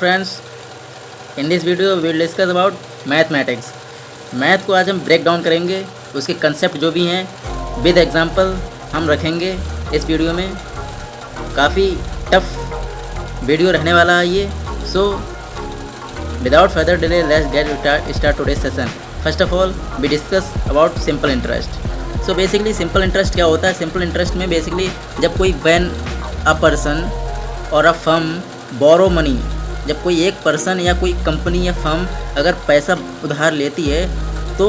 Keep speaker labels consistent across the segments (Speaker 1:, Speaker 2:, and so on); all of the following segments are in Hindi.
Speaker 1: Friends, in this video we will discuss about mathematics. Math को आज हम ब्रेक डाउन करेंगे, उसके कंसेप्ट जो भी हैं विद एग्जांपल हम रखेंगे इस वीडियो में। काफ़ी टफ वीडियो रहने वाला है ये। So without further delay let's get start today session. First of all we discuss about simple interest. So basically simple interest क्या होता है? सिंपल इंटरेस्ट में बेसिकली जब कोई when a person or a firm borrow money, जब कोई एक पर्सन या कोई कंपनी या फर्म अगर पैसा उधार लेती है तो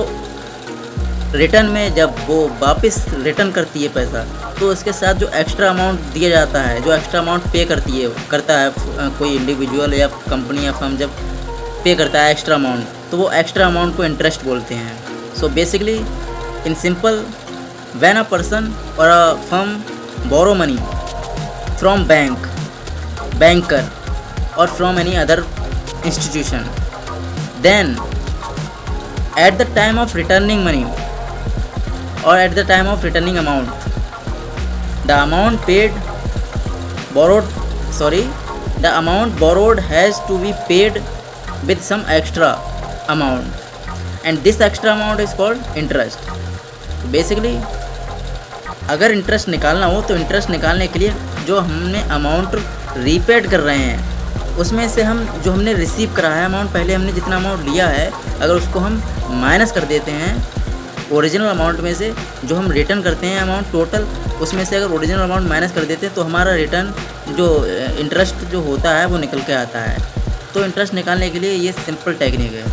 Speaker 1: रिटर्न में जब वो वापस रिटर्न करती है पैसा, तो उसके साथ जो एक्स्ट्रा अमाउंट दिया जाता है, जो एक्स्ट्रा अमाउंट पे करता है कोई इंडिविजुअल या कंपनी या फर्म जब पे करता है एक्स्ट्रा अमाउंट, तो वो एक्स्ट्रा अमाउंट को इंटरेस्ट बोलते हैं। So basically in simple, when a person or a firm borrow money from banker or from any other institution, then at the time of returning money or at the time of returning amount, the amount borrowed has to be paid with some extra amount, and this extra amount is called interest. Basically अगर इंटरेस्ट निकालना हो तो इंटरेस्ट निकालने के लिए जो हमने अमाउंट रीपेड कर रहे हैं उसमें से हम जो हमने रिसीव करा है अमाउंट, पहले हमने जितना अमाउंट लिया है अगर उसको हम माइनस कर देते हैं ओरिजिनल अमाउंट में से, जो हम रिटर्न करते हैं अमाउंट टोटल, उसमें से अगर ओरिजिनल अमाउंट माइनस कर देते हैं तो हमारा रिटर्न जो इंटरेस्ट जो होता है वो निकल के आता है। तो इंटरेस्ट निकालने के लिए ये सिंपल टेक्निक है।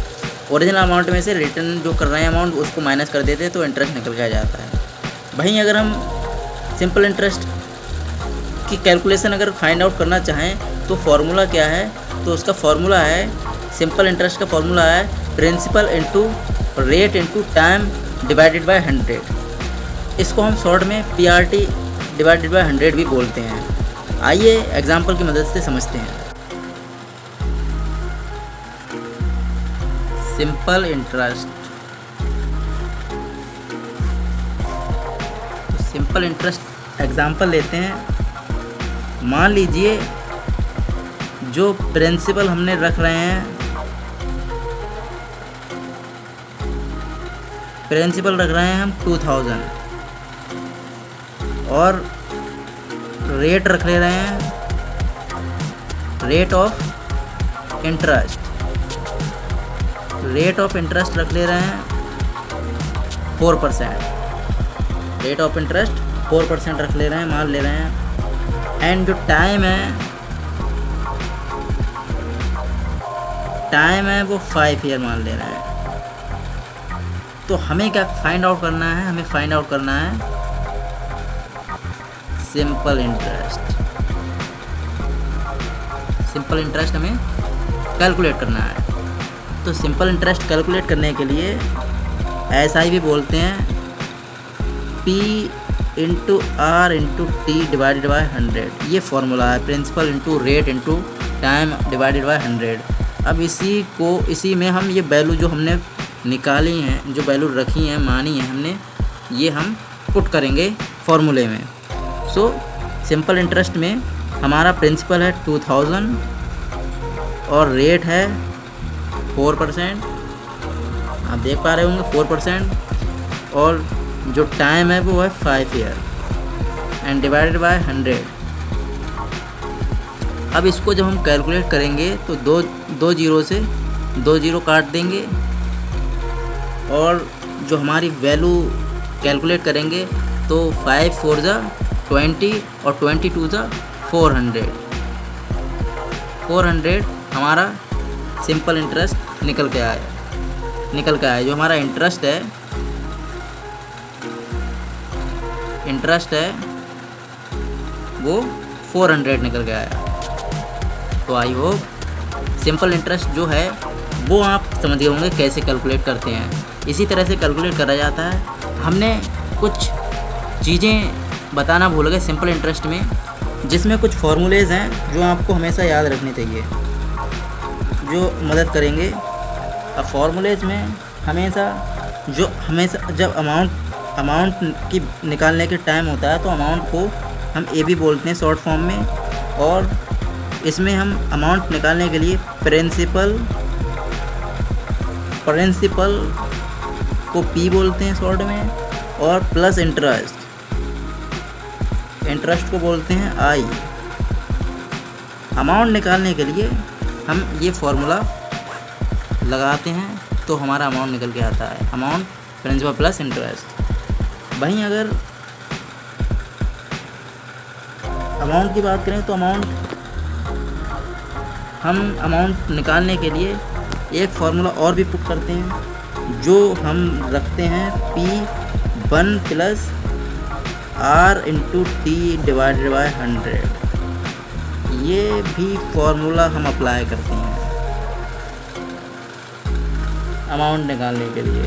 Speaker 1: ओरिजिनल अमाउंट में से रिटर्न जो कर रहे हैं अमाउंट उसको माइनस कर देते हैं तो इंटरेस्ट निकल के आ जाता है। वहीं अगर हम सिंपल इंटरेस्ट की कैलकुलेशन अगर फाइंड आउट करना चाहें तो फॉर्मूला क्या है? तो उसका फॉर्मूला है, सिंपल इंटरेस्ट का फॉर्मूला है principal into rate into time divided by 100। इसको हम शॉर्ट में PRT डिवाइडेड बाय 100 भी बोलते हैं। आइए एग्जांपल की मदद से समझते हैं। Simple interest, simple interest example लेते हैं। मान लीजिए जो प्रिंसिपल हमने रख रहे हैं, प्रिंसिपल रख रहे हैं हम 2000 और रेट रख ले रहे हैं, रेट ऑफ इंटरेस्ट रख ले रहे हैं 4%। रेट ऑफ इंटरेस्ट 4% रख ले रहे हैं, मान ले रहे हैं। एंड जो टाइम है वो 5 ईयर मान ले रहे हैं। तो हमें क्या फाइंड आउट करना है? हमें फाइंड आउट करना है सिंपल इंटरेस्ट। सिंपल इंटरेस्ट हमें कैलकुलेट करना है। तो सिंपल इंटरेस्ट कैलकुलेट करने के लिए ऐसा ही भी बोलते हैं, P into R into T divided by 100। ये फॉर्मूला है, principal into rate into time divided by 100। अब इसी में हम ये वैल्यू जो हमने निकाली हैं, जो वैल्यू रखी हैं, मानी है हमने, ये हम पुट करेंगे फॉर्मूले में। सो सिंपल इंटरेस्ट में हमारा प्रिंसिपल है 2000 और रेट है 4%, आप देख पा रहे होंगे 4%, और जो टाइम है वो है 5 ईयर एंड डिवाइडेड बाय 100। अब इसको जब हम कैलकुलेट करेंगे तो दो जीरो से 2 जीरो काट देंगे और जो हमारी वैल्यू कैलकुलेट करेंगे तो 5 4 जा 20 और 22 जा 400। 400 हमारा सिंपल इंटरेस्ट निकल के आया। जो हमारा इंटरेस्ट है वो 400 निकल के आया। तो आई होप सिंपल इंटरेस्ट जो है वो आप समझ गए होंगे कैसे कैलकुलेट करते हैं। इसी तरह से कैलकुलेट करा जाता है। हमने कुछ चीज़ें बताना भूल गए सिंपल इंटरेस्ट में, जिसमें कुछ फॉर्मूलेज़ हैं जो आपको हमेशा याद रखने चाहिए, जो मदद करेंगे। अब फॉर्मूलेज़ में हमेशा जब अमाउंट की निकालने के टाइम होता है तो अमाउंट को हम ए भी बोलते हैं शॉर्ट फॉर्म में, और इसमें हम अमाउंट निकालने के लिए प्रिंसिपल को P बोलते हैं शॉर्ट में, और प्लस इंटरेस्ट को बोलते हैं I। अमाउंट निकालने के लिए हम ये फॉर्मूला लगाते हैं तो हमारा अमाउंट निकल के आता है, अमाउंट प्रिंसिपल प्लस इंटरेस्ट। वहीं अगर अमाउंट की बात करें तो हम अमाउंट निकालने के लिए एक फार्मूला और भी पुट करते हैं, जो हम रखते हैं P1 plus R into T divided by 100। ये भी फार्मूला हम अप्लाई करते हैं अमाउंट निकालने के लिए।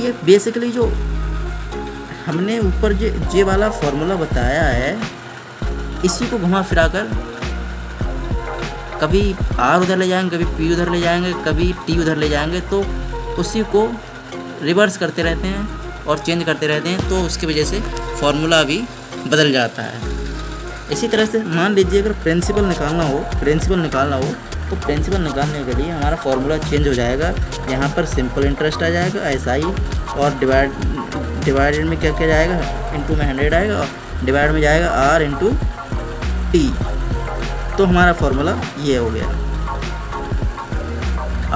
Speaker 1: ये बेसिकली जो हमने ऊपर जे वाला फार्मूला बताया है, इसी को घुमा फिरा कर कभी R उधर ले जाएंगे, कभी P उधर ले जाएंगे, कभी T उधर ले जाएंगे, तो उसी को रिवर्स करते रहते हैं और चेंज करते रहते हैं, तो उसकी वजह से फार्मूला भी बदल जाता है। इसी तरह से मान लीजिए अगर प्रिंसिपल निकालना हो तो प्रिंसिपल निकालने के लिए हमारा फार्मूला चेंज हो जाएगा। यहाँ पर सिंपल इंटरेस्ट आ जाएगा SI, और डिवाइडेड में क्या जाएगा, इंटू में 100 आएगा, और डिवाइड में जाएगा R इंटू T। तो हमारा फार्मूला ये हो गया।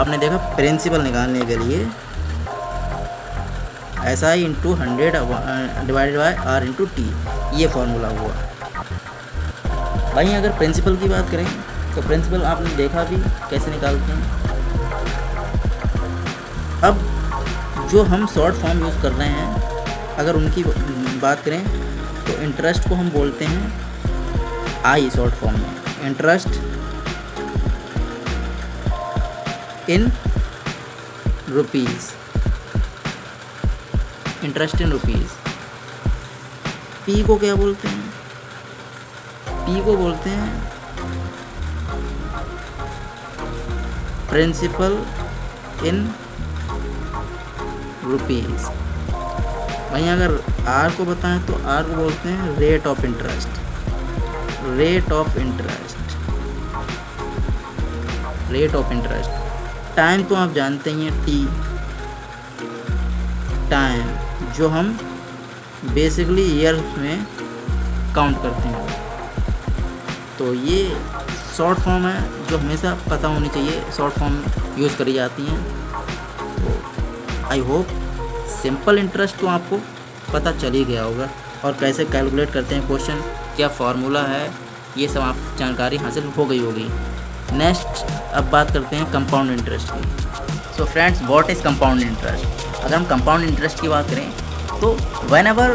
Speaker 1: आपने देखा प्रिंसिपल निकालने के लिए SI into 100 divided by R into T, ये फार्मूला हुआ। वहीं अगर प्रिंसिपल की बात करें तो प्रिंसिपल आपने देखा भी कैसे निकालते हैं। अब जो हम शॉर्ट फॉर्म यूज़ कर रहे हैं, अगर उनकी बात करें तो इंटरेस्ट को हम बोलते हैं I शॉर्ट फॉर्म में, interest in rupees, interest in rupees. P को क्या बोलते हैं, P को बोलते हैं प्रिंसिपल इन रुपीज़। वहीं अगर R को बताएं तो R को बोलते हैं rate of interest, rate of interest. Time तो आप जानते ही हैं, T टाइम, जो हम बेसिकली ईयर्स में काउंट करते हैं। तो ये शॉर्ट फॉर्म है जो हमेशा पता होनी चाहिए, शॉर्ट फॉर्म यूज़ करी जाती हैं। तो आई होप सिंपल इंटरेस्ट तो आपको पता चल ही गया होगा, और कैसे कैलकुलेट करते हैं क्वेश्चन, क्या फार्मूला है, ये सब आप जानकारी हासिल हो गई होगी। नेक्स्ट अब बात करते हैं कंपाउंड इंटरेस्ट की। So friends, what is compound interest? अगर हम कंपाउंड इंटरेस्ट की बात करें तो whenever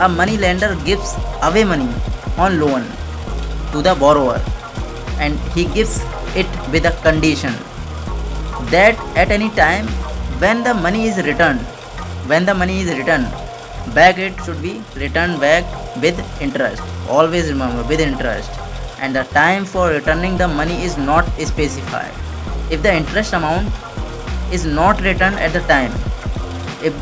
Speaker 1: a money lender gives away money on loan to the borrower and he gives it with a condition that at any time when the money is returned back, it should be returned back with interest. Always remember, with interest, and the time for returning the money is not specified. If the interest amount is not returned at the time, if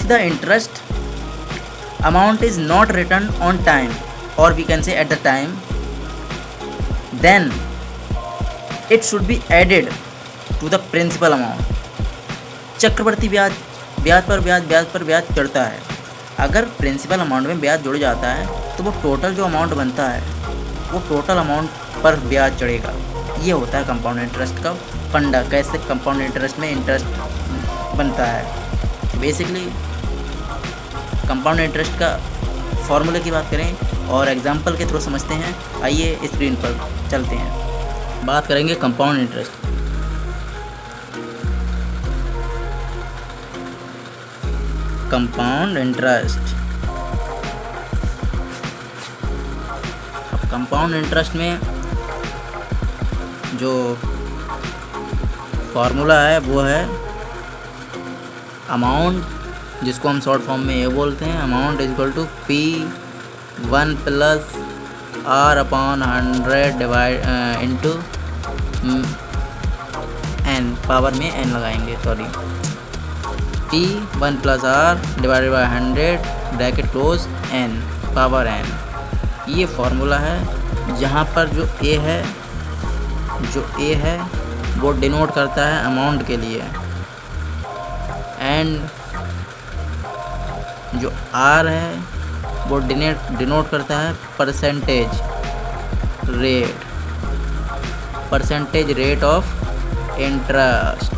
Speaker 1: the interest amount is not returned on time, or we can say at the time, then it should be added to the principal amount. चक्रवर्ती ब्याज पर ब्याज चढ़ता है। अगर प्रिंसिपल अमाउंट में ब्याज जुड़ जाता है तो वो टोटल जो अमाउंट बनता है वो टोटल अमाउंट पर ब्याज चढ़ेगा। ये होता है कंपाउंड इंटरेस्ट का फंडा, कैसे कंपाउंड इंटरेस्ट में इंटरेस्ट बनता है। बेसिकली कंपाउंड इंटरेस्ट का फॉर्मूले की बात करें और एग्जांपल के थ्रू समझते हैं। आइए स्क्रीन पर चलते हैं, बात करेंगे कंपाउंड इंटरेस्ट। कंपाउंड इंटरेस्ट में जो फार्मूला है वो है अमाउंट, जिसको हम शॉर्ट फॉर्म में ये बोलते हैं, amount is equal to P1 plus R upon 100 divide into n, power में n लगाएंगे, sorry, P1 plus R divided by 100 bracket close n power n। ये फॉर्मूला है जहाँ पर जो a है वो डिनोट करता है अमाउंट के लिए, एंड जो r है वो डिनोट करता है percentage rate of interest,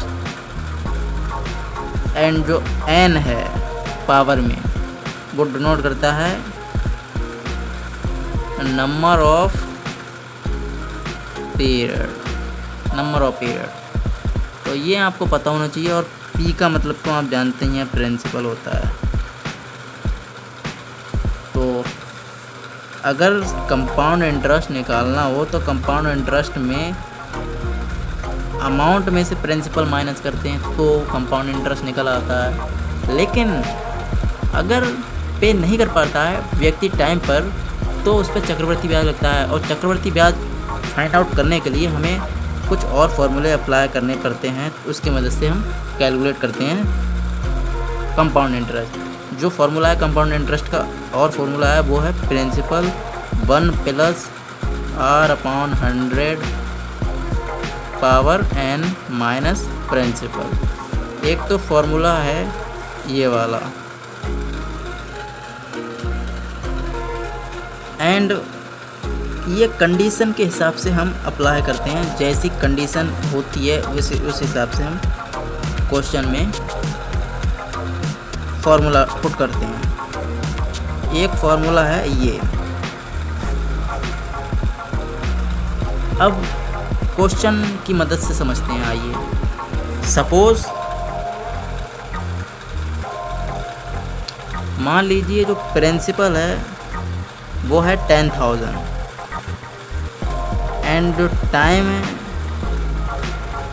Speaker 1: and जो n है पावर में वो डिनोट करता है नंबर ऑफ पीरियड। तो ये आपको पता होना चाहिए। और p का मतलब तो आप जानते ही हैं, प्रिंसिपल होता है। तो अगर कंपाउंड इंटरेस्ट निकालना हो तो कंपाउंड इंटरेस्ट में अमाउंट में से प्रिंसिपल माइनस करते हैं तो कंपाउंड इंटरेस्ट निकल आता है। लेकिन अगर पे नहीं कर पाता है व्यक्ति टाइम पर, तो उस पर चक्रवर्ती ब्याज लगता है। और चक्रवर्ती ब्याज फाइंड आउट करने के लिए हमें कुछ और फॉर्मूले अप्लाई करने पड़ते हैं, उसकी मदद से हम कैलकुलेट करते हैं कंपाउंड इंटरेस्ट। जो फार्मूला है कंपाउंड इंटरेस्ट का और फार्मूला है वो है principal 1 plus R upon 100 power n minus principal. एक तो फार्मूला है ये वाला, एंड ये कंडीशन के हिसाब से हम अप्लाई करते हैं। जैसी कंडीशन होती है उस हिसाब से हम क्वेश्चन में फार्मूला पुट करते हैं। एक फार्मूला है ये। अब क्वेश्चन की मदद से समझते हैं, आइए। सपोज मान लीजिए जो प्रिंसिपल है वो है 10,000, एंड जो टाइम है,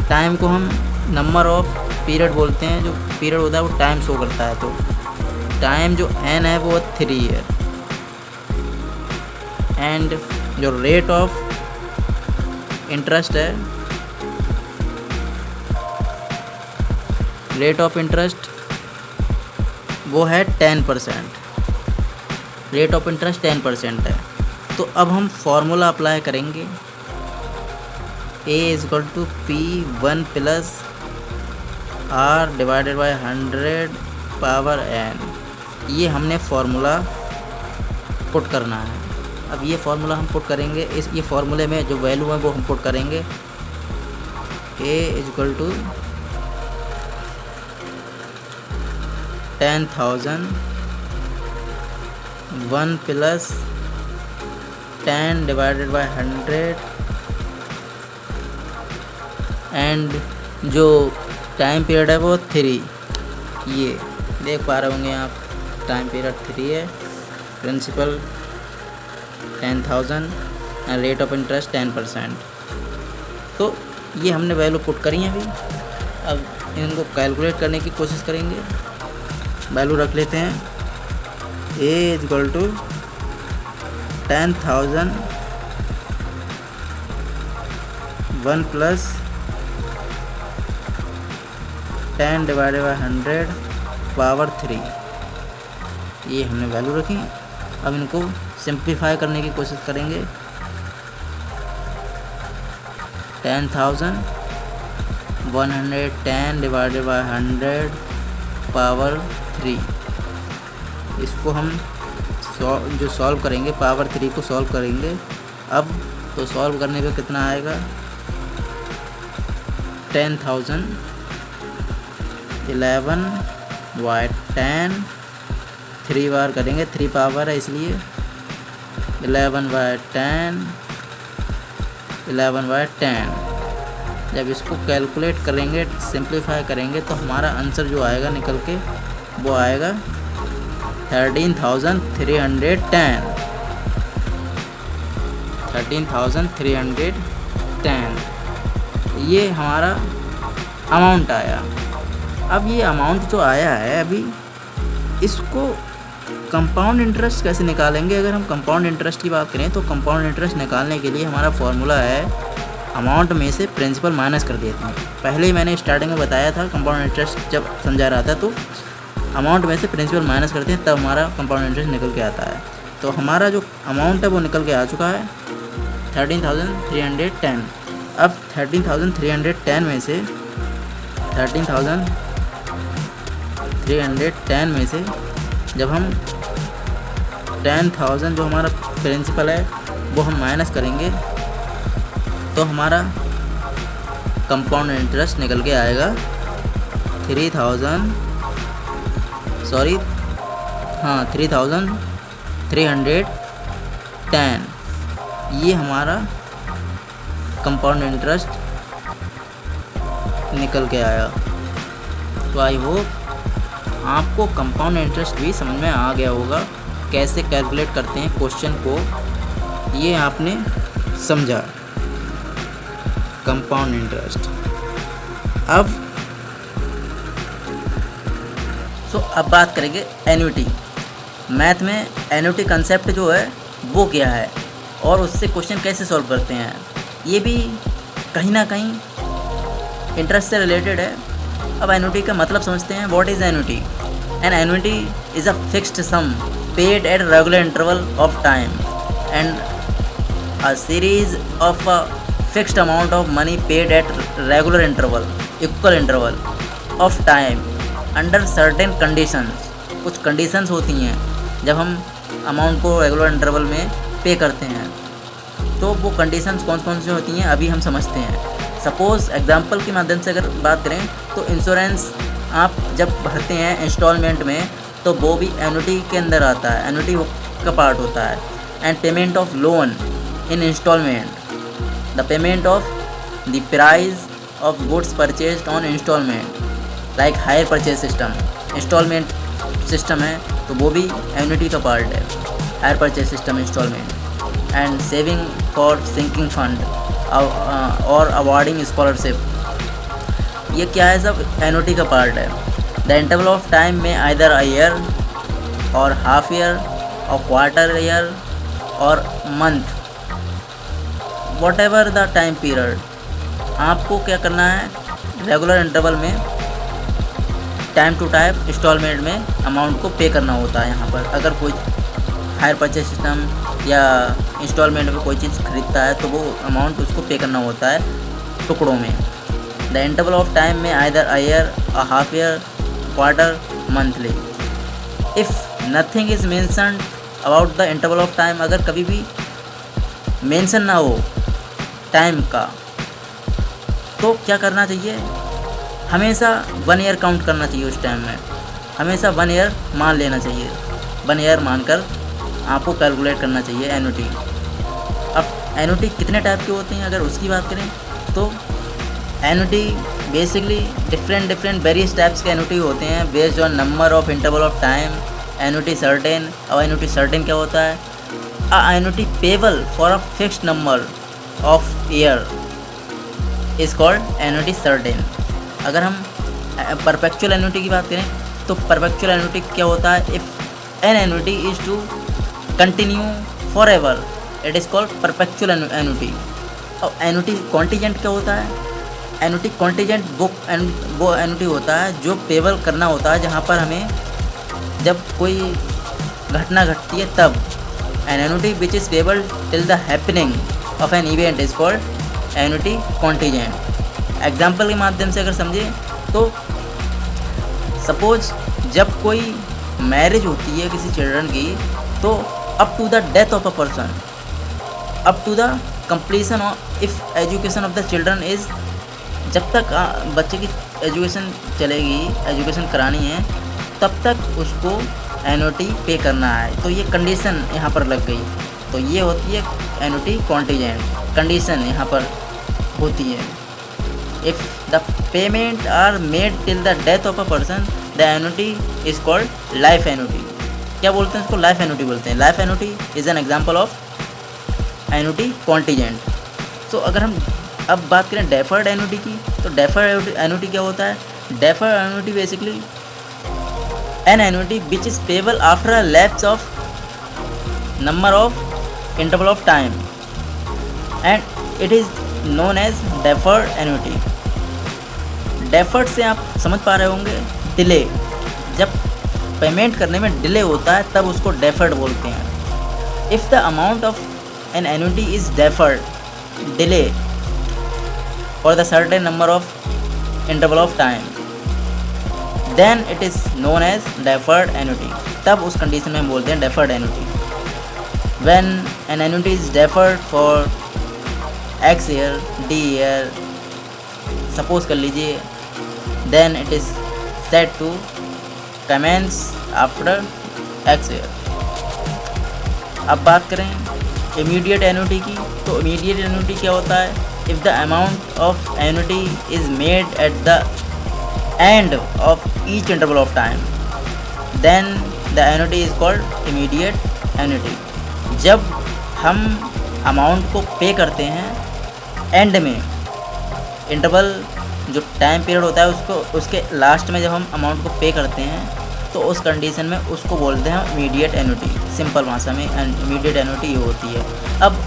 Speaker 1: टाइम को हम नंबर ऑफ पीरियड बोलते हैं। जो पीरियड होता है वो टाइम शो करता है, तो टाइम जो n है वो 3 है, एंड जो रेट ऑफ इंटरेस्ट है, रेट ऑफ इंटरेस्ट वो है 10%। रेट ऑफ इंटरेस्ट 10% है। तो अब हम फॉर्मूला अप्लाई करेंगे, a is to P1 plus R divided by 100 power n। ये हमने फार्मूला पुट करना है। अब ये फार्मूला हम पुट करेंगे, ये फार्मूले में जो वैल्यू है वो हम पुट करेंगे। a equal to 10,000 1 plus 10 divided by 100, and जो टाइम पीरियड है वो 3। ये देख पा रहे होंगे आप, टाइम पीरियड 3 है, principal 10,000 and rate of interest 10%। तो ये हमने वैल्यू पुट करी है अभी। अब इनको कैलकुलेट करने की कोशिश करेंगे। वैल्यू रख लेते हैं, a equal to 10,000 1 plus 10 divided by 100 power 3। ये हमने वैल्यू रखी। अब इनको सिंप्लीफाई करने की कोशिश करेंगे। 10,000 110 डिवाइडेड बाई 100 पावर 3। इसको हम जो सॉल्व करेंगे, पावर 3 को सॉल्व करेंगे। अब तो सॉल्व करने पे कितना आएगा, 10,000 11 बाई 10, 3 बार करेंगे, 3 पावर है इसलिए 11 बाई 10, 11 बाई 10। जब इसको कैलकुलेट करेंगे, सिंप्लीफाई करेंगे, तो हमारा आंसर जो आएगा निकल के वो आएगा 13,310। 13,310 ये हमारा अमाउंट आया। अब ये अमाउंट जो आया है, अभी इसको कंपाउंड इंटरेस्ट कैसे निकालेंगे। अगर हम कंपाउंड इंटरेस्ट की बात करें तो कंपाउंड इंटरेस्ट निकालने के लिए हमारा फॉर्मूला है अमाउंट में से प्रिंसिपल माइनस कर देते हैं। पहले ही मैंने स्टार्टिंग में बताया था कंपाउंड इंटरेस्ट जब समझा रहा था, तो अमाउंट में से प्रिंसिपल माइनस करते हैं तब हमारा कंपाउंड इंटरेस्ट निकल के आता है। तो हमारा जो अमाउंट है वो निकल के आ चुका है 13,310। अब 13,310 में से 13,310 में से जब हम 10,000 जो हमारा प्रिंसिपल है वो हम माइनस करेंगे तो हमारा कंपाउंड इंटरेस्ट निकल के आएगा 3,310। ये हमारा कंपाउंड इंटरेस्ट निकल के आया। तो आई होप आपको कंपाउंड इंटरेस्ट भी समझ में आ गया होगा, कैसे कैलकुलेट करते हैं क्वेश्चन को, ये आपने समझा कंपाउंड इंटरेस्ट। अब बात करेंगे एन्युटी। मैथ में एन्युटी कंसेप्ट जो है वो क्या है और उससे क्वेश्चन कैसे सॉल्व करते हैं, ये भी कहीं ना कहीं इंटरेस्ट से रिलेटेड है। अब एन्युटी का मतलब समझते हैं। What is annuity? An annuity is a fixed sum paid at regular interval of time and a series of a fixed amount of money paid at regular interval equal interval of time under certain conditions. कुछ कंडीशंस होती हैं जब हम अमाउंट को रेगुलर इंटरवल में पे करते हैं, तो वो कंडीशंस कौन कौन सी होती हैं अभी हम समझते हैं। सपोज़ एग्जांपल के माध्यम से अगर बात करें तो इंश्योरेंस आप जब भरते हैं इंस्टॉलमेंट में तो वो भी एन्युटी के अंदर आता है, एन्युटी का पार्ट होता है। And payment of loan in installment, the payment of the price of goods purchased on installment like hire purchase system. Installment system है तो वो भी एन्युटी का पार्ट है, hire purchase system installment. And saving for sinking fund और अवार्डिंग स्कॉलरशिप, ये क्या है, सब एन्युटी का पार्ट है। द इंटरवल ऑफ टाइम में आइदर अ ईयर और हाफ ईयर और क्वार्टर ईयर और month, what ever the time period. आपको क्या करना है, रेगुलर इंटरवल में टाइम टू टाइम इंस्टॉलमेंट में अमाउंट को पे करना होता है। यहाँ पर अगर कोई हायर परचेज सिस्टम या इंस्टॉलमेंट में कोई चीज़ खरीदता है तो वो अमाउंट उसको पे करना होता है टुकड़ों में। द इंटरवल ऑफ टाइम में either a year, a half year, quarter, monthly. If nothing is mentioned about the interval of time, अगर कभी भी मेंशन ना हो टाइम का तो क्या करना चाहिए, हमेशा 1 ईयर काउंट करना चाहिए। उस टाइम में हमेशा 1 ईयर मान लेना चाहिए, 1 ईयर मानकर आपको कैलकुलेट करना चाहिए एन्युटी। अब एन्युटी कितने टाइप के होते हैं अगर उसकी बात करें तो annuity basically different various types के एन्युटी होते हैं based on number of interval of time. Annuity certain, अब एन्युटी सर्टेन क्या होता है, a annuity payable for a fixed number of year is called annuity certain. अगर हम परपेचुअल एन्युटी की बात करें तो परपेचुअल एन्युटी क्या होता है, if an annuity is to continue for ever it is called perpetual annuity. और एन्युटी कॉन्टीजेंट क्या होता है, एन्युटी कॉन्टीजेंट वो एन्युटी होता है जो पेबल करना होता है जहाँ पर हमें जब कोई घटना घटती है तब। An annuity which is payable till the happening of an event is called annuity contingent. Example के माध्यम से अगर समझे तो सपोज जब कोई मैरिज होती है किसी चिल्ड्रन की तो up to the death of a person, up to the completion of if education of the children is, जब तक बच्चे की एजुकेशन चलेगी, एजुकेशन करानी है तब तक उसको एन्युटी पे करना है। तो ये कंडीशन यहाँ पर लग गई, तो ये होती है एन्युटी कॉन्टीजेंट कंडीशन यहाँ पर होती है। If the payment are made till the death of a person the annuity is called life annuity. क्या बोलते हैं इसको, लाइफ एन्युटी बोलते हैं। Life annuity is an example of annuity contingent. So अगर हम अब बात करें डेफर्ड एन्युटी की तो डेफर्ड एन्युटी क्या होता है, deferred annuity basically an annuity which is payable after a lapse of number of interval of time and it is known as deferred annuity. Deferred से आप समझ पा रहे होंगे डिले, जब पेमेंट करने में डिले होता है तब उसको डेफर्ड बोलते हैं। If the amount of an annuity is deferred delay for the certain number of interval of time, then it is known as deferred annuity. तब उस कंडीशन में हम बोलते हैं deferred annuity. When an annuity is deferred for X year D year suppose कर लीजिए, then it is set to commence after X year. अब बात करें इमीडिएट एन्युटी की, तो इमीडिएट एन्युटी क्या होता है? If the amount of annuity is made at the end of each interval of time, then the annuity is called immediate annuity. जब हम अमाउंट को पे करते हैं एंड में, इंटरवल जो टाइम पीरियड होता है उसके लास्ट में जब हम अमाउंट को पे करते हैं तो उस कंडीशन में उसको बोलते हैं इमीडिएट एन्युटी। सिंपल भाषा में इमीडिएट एन्युटी ये होती है। अब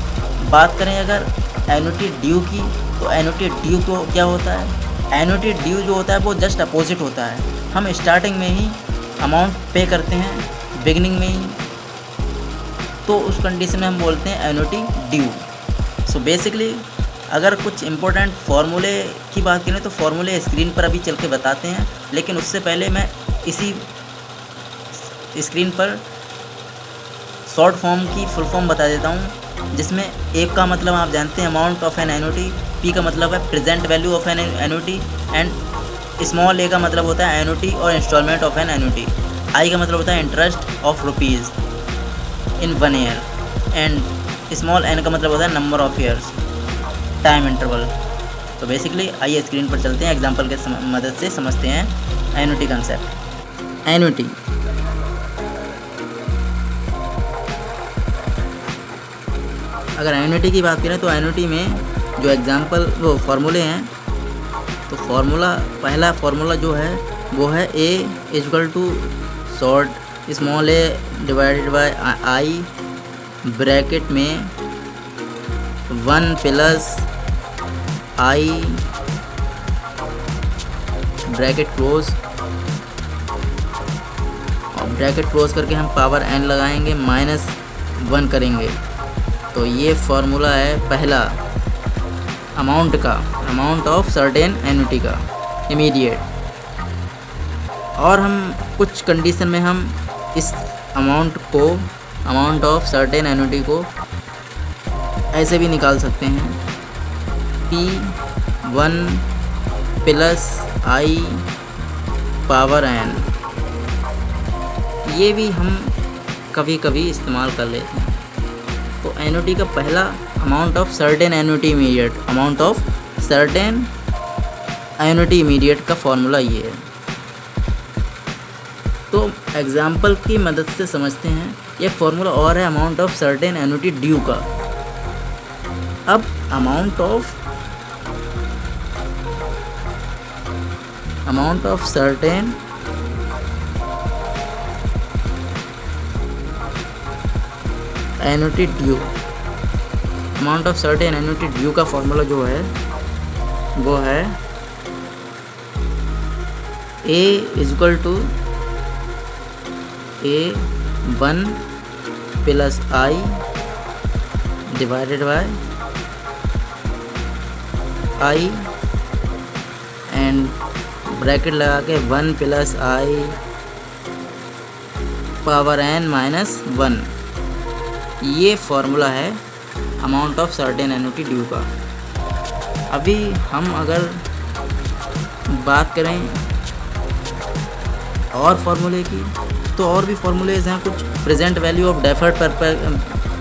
Speaker 1: बात करें अगर एन्युटी ड्यू की, तो एन्युटी ड्यू को क्या होता है? एन्युटी ड्यू जो होता है वो जस्ट अपोजिट होता है। हम स्टार्टिंग में ही अमाउंट पे करते हैं, बिगिनिंग में ही, तो उस कंडीशन में हम बोलते हैं एन्युटी ड्यू। सो बेसिकली अगर कुछ इम्पोर्टेंट फार्मूले की बात करें तो फार्मूले स्क्रीन पर अभी चल के बताते हैं, लेकिन उससे पहले मैं इसी स्क्रीन पर शॉर्ट फॉर्म की फुल फॉर्म बता देता हूँ, जिसमें ए का मतलब आप जानते हैं amount of an annuity, P का मतलब है present value of an annuity, and small A का मतलब होता है एन्युटी और installment of an annuity, I का मतलब होता है interest of rupees in 1 year, and small N का मतलब होता है number of years, time interval. तो बेसिकली आइए स्क्रीन पर चलते हैं, एग्जांपल के मदद से समझते हैं एन्युटी कंसेप्ट। एन्युटी अगर एन्युटी की बात करें तो एन्युटी में जो एग्जांपल वो फार्मूले हैं, तो पहला फार्मूला जो है वो है A equal to short small A divided by I bracket में 1 प्लस आई ब्रैकेट क्लोज, और ब्रैकेट क्लोज करके हम पावर एन लगाएंगे -1 करेंगे। तो ये फार्मूला है पहला अमाउंट का, अमाउंट ऑफ सर्टेन एन्युटी का इमीडिएट। और हम कुछ कंडीशन में हम इस अमाउंट ऑफ सर्टेन एन्युटी को ऐसे भी निकाल सकते हैं, P1 plus I power N. ये भी हम कभी कभी इस्तेमाल कर लेते हैं। तो एन्युटी का पहला amount of certain annuity immediate, amount of certain annuity immediate का फॉर्मूला ये है। तो एग्जाम्पल की मदद से समझते हैं। एक फार्मूला और है amount of certain annuity due का। अब amount of certain annuity due, amount of certain annuity due का फॉर्मूला जो है वो है A equal to A1 plus I divided by I and bracket लगा के 1 प्लस आई पावर एन -1। ये फार्मूला है amount of certain annuity due का। अभी हम अगर बात करें और फार्मूले की, तो और भी फार्मूलेज हैं कुछ। Present value of deferred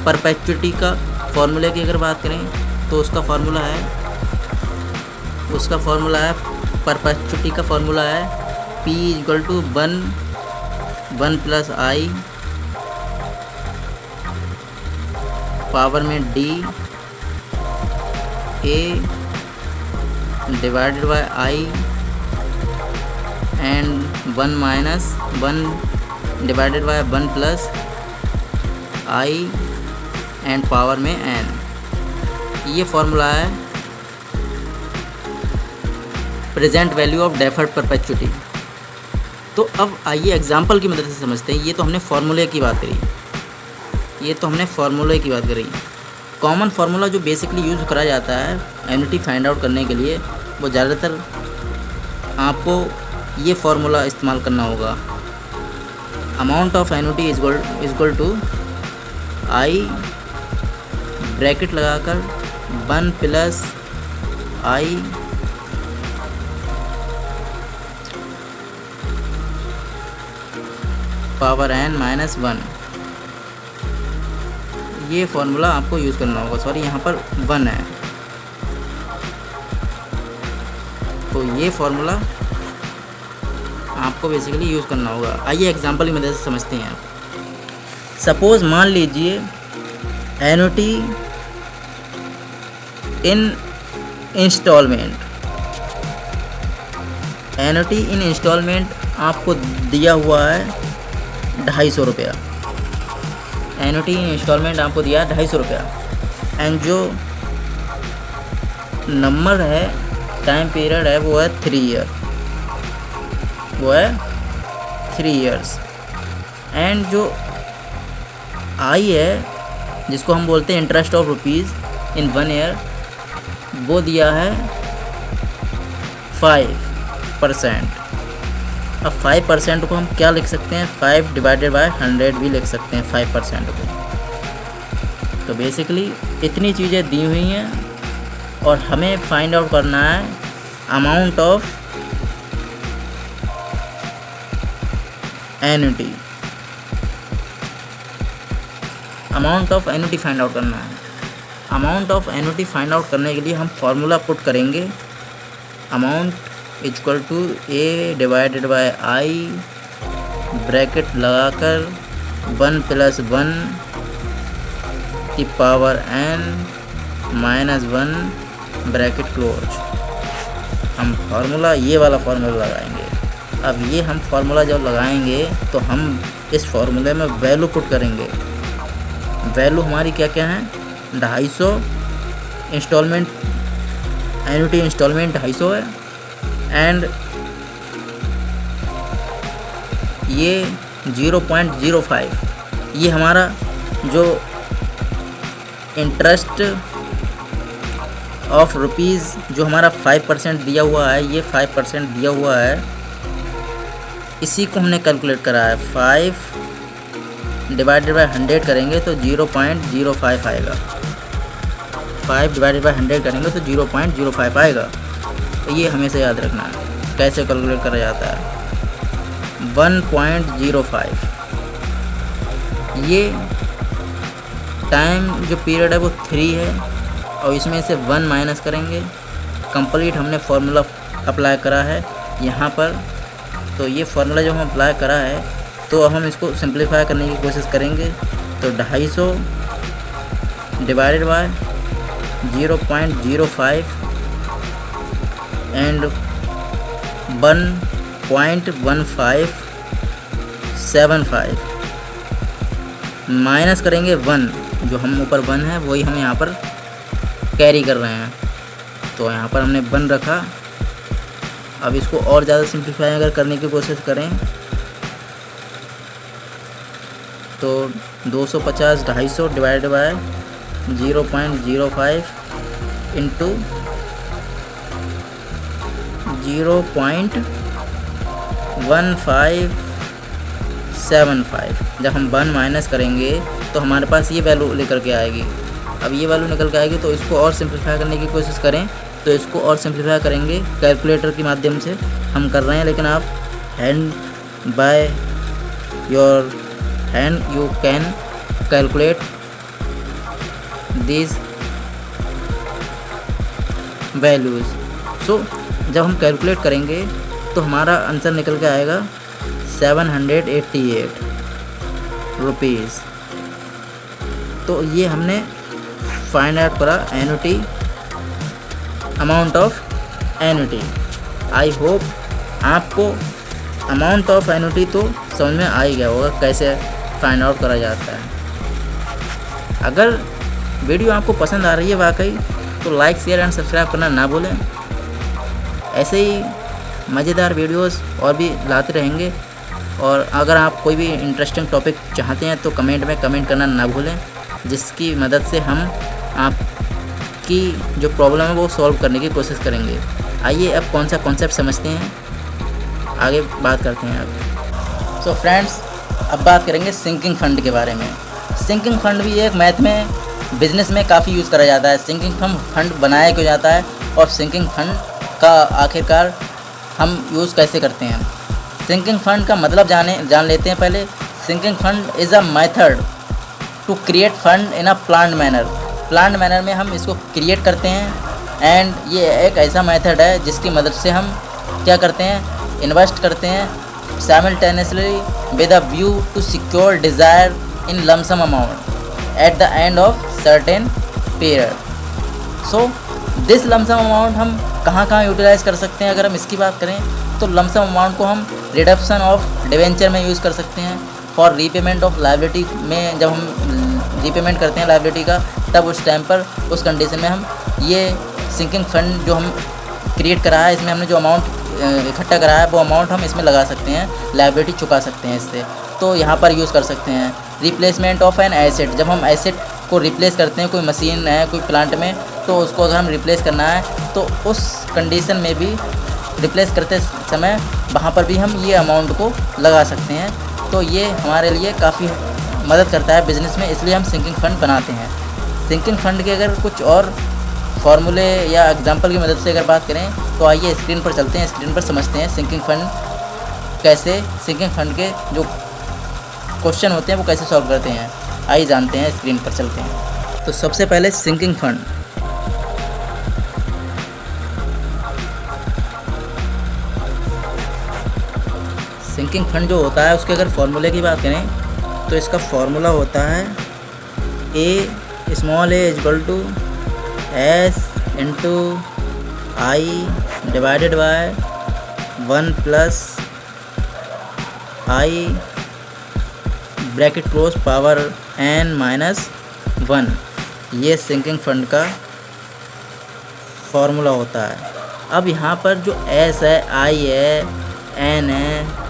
Speaker 1: perpetuity का फार्मूले की अगर बात करें तो उसका फार्मूला है परपेचुइटी का फार्मूला है P equal to 1 plus I power में D A divided by I and 1 divided by 1 plus I and power में n। ये फार्मूला है present value of deferred perpetuity. तो अब आइए एग्जांपल की मदद से समझते हैं। ये तो हमने फार्मूले की बात करी, कॉमन फार्मूला जो बेसिकली यूज़ करा जाता है एन्युटी फाइंड आउट करने के लिए, वो ज़्यादातर आपको ये फार्मूला इस्तेमाल करना होगा। Amount of annuity is equal to I bracket लगाकर 1 plus I power n minus 1। ये फार्मूला आपको यूज़ करना होगा। सॉरी, यहाँ पर 1 है, तो ये फार्मूला आपको बेसिकली यूज़ करना होगा। आइए एग्जांपल की मदद से समझते हैं। सपोज़ मान लीजिए एन्युटी इन इंस्टॉलमेंट आपको दिया हुआ है 250 रुपया। एन्युटी इन इंस्टॉलमेंट आपको दिया है 250 रुपया। एंड जो नंबर है, टाइम पीरियड है, वो है 3 ईयर्स। एंड जो आई है, जिसको हम बोलते हैं interest of rupees in 1 year, वो दिया है 5%। अब 5% को हम क्या लिख सकते हैं, 5 डिवाइडेड बाय 100 भी लिख सकते हैं 5% को। तो बेसिकली इतनी चीज़ें दी हुई हैं और हमें फाइंड आउट करना है amount of annuity. Find out करना है। Amount of annuity find out करने के लिए हम फार्मूला पुट करेंगे, amount equal to A divided by I bracket लगाकर 1 प्लस 1 की power n minus 1 bracket close. हम फार्मूला, ये वाला फार्मूला लगाएंगे। अब ये हम फार्मूला जब लगाएंगे तो हम इस फार्मूले में वैल्यू पुट करेंगे। वैल्यू हमारी क्या क्या है, 250 इंस्टॉलमेंट, एन्युटी इंस्टॉलमेंट 250 है। एंड ये 0.05, ये हमारा जो इंटरेस्ट ऑफ रुपीज़ जो हमारा 5% दिया हुआ है, ये 5% दिया हुआ है, इसी को हमने कैलकुलेट करा है। 5 डिवाइडेड बाय 100 करेंगे तो 0.05 आएगा। 5 डिवाइडेड बाय 100 करेंगे तो 0.05 आएगा। तो ये हमेशा याद रखना है कैसे कैलकुलेट करा जाता है। 1.05, ये टाइम जो पीरियड है वो 3 है और इसमें से 1 माइनस करेंगे। कंप्लीट हमने फार्मूला अप्लाई करा है यहाँ पर। तो ये फार्मूला जो हम अप्लाई करा है, तो हम इसको सिंप्लीफाई करने की कोशिश करेंगे। तो 250 डिवाइडेड बाय 0.05 एंड 1.1575 माइनस करेंगे 1, जो हम ऊपर 1 है वही हम यहाँ पर कैरी कर रहे हैं। तो यहाँ पर हमने 1 रखा। अब इसको और ज़्यादा सिंप्लीफाई अगर करने की कोशिश करें तो 250 250 डिवाइडेड बाय 0.05 इंटू 0.1575। जब हम 1 माइनस करेंगे तो हमारे पास ये वैल्यू लेकर के आएगी। अब ये वैल्यू निकल के आएगी तो इसको और सिंप्लीफाई करने की कोशिश करें तो इसको और सिंप्लीफाई करेंगे कैलकुलेटर के माध्यम से हम कर रहे हैं। लेकिन आप hand by your hand you can calculate this values. So जब हम कैलकुलेट करेंगे तो हमारा आंसर निकल के आएगा 788 रुपीज़। तो ये हमने फाइंड आउट करा annuity, amount of annuity. I hope आपको अमाउंट ऑफ एन्युटी तो समझ में आ ही गया होगा कैसे फाइंड आउट करा जाता है। अगर वीडियो आपको पसंद आ रही है वाकई तो लाइक शेयर एंड सब्सक्राइब करना ना भूलें। ऐसे ही मज़ेदार वीडियोस और भी लाते रहेंगे। और अगर आप कोई भी इंटरेस्टिंग टॉपिक चाहते हैं तो कमेंट में कमेंट करना ना भूलें, जिसकी मदद से हम आपकी जो प्रॉब्लम है वो सॉल्व करने की कोशिश करेंगे। आइए अब कौन सा कॉन्सेप्ट समझते हैं, आगे बात करते हैं अब। सो फ्रेंड्स, अब बात करेंगे सिंकिंग फंड के बारे में। सिंकिंग फंड भी एक मैथ में, बिजनेस में काफ़ी यूज़ करा जाता है। सिंकिंग फंड बनाया क्यों जाता है और सिंकिंग फंड का आखिरकार हम यूज़ कैसे करते हैं। सिंकिंग फंड का मतलब जान लेते हैं पहले। Sinking fund is a method to create fund in a planned manner. Planned manner में हम इसको क्रिएट करते हैं एंड ये एक ऐसा मेथड है जिसकी मदद से हम क्या करते हैं, इन्वेस्ट करते हैं simultaneously with a view to secure desire in lump sum amount at the end of certain period. So this lump sum amount हम कहाँ यूटिलाइज़ कर सकते हैं। अगर हम इसकी बात करें तो लमसम अमाउंट को हम रिडक्शन ऑफ डिवेंचर में यूज़ कर सकते हैं। फॉर रीपेमेंट ऑफ लायबिलिटी में जब हम रीपेमेंट करते हैं लायबिलिटी का, तब उस टाइम पर उस कंडीशन में हम ये सिंकिंग फंड जो हम क्रिएट करा है, इसमें हमने जो अमाउंट इकट्ठा करा है वो अमाउंट हम इसमें लगा सकते हैं, लायबिलिटी चुका सकते हैं इससे। तो यहाँ पर यूज़ कर सकते हैं। रिप्लेसमेंट ऑफ एन एसेट, जब हम एसेट को रिप्लेस करते हैं, कोई मशीन है कोई प्लांट में, तो उसको अगर हम रिप्लेस करना है तो उस कंडीशन में भी रिप्लेस करते समय वहाँ पर भी हम ये अमाउंट को लगा सकते हैं। तो ये हमारे लिए काफ़ी मदद करता है बिज़नेस में, इसलिए हम सिंकिंग फंड बनाते हैं। सिंकिंग फंड के अगर कुछ और फॉर्मूले या एग्जांपल की मदद से अगर बात करें तो आइए स्क्रीन पर चलते हैं, स्क्रीन पर समझते हैं सिंकिंग फंड के जो क्वेश्चन होते हैं वो कैसे सॉल्व करते हैं। आइए जानते हैं, स्क्रीन पर चलते हैं। तो सबसे पहले सिंकिंग फंड। सिंकिंग फंड जो होता है उसके अगर फॉर्मूले की बात करें तो इसका फॉर्मूला होता है small A equal to S into I divided by 1 plus I bracket close power n minus 1। ये सिंकिंग फंड का फॉर्मूला होता है। अब यहाँ पर जो s है, i है, n है,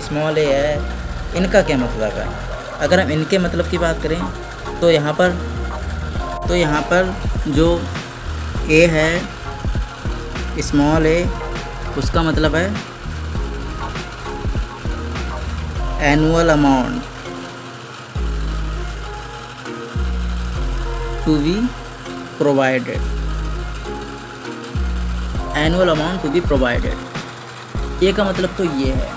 Speaker 1: स्मॉल ए है, इनका क्या मतलब है। अगर हम इनके मतलब की बात करें तो यहाँ पर जो ए है, स्मॉल ए, उसका मतलब है annual amount to be provided. Annual amount to be provided, A का मतलब तो ये है।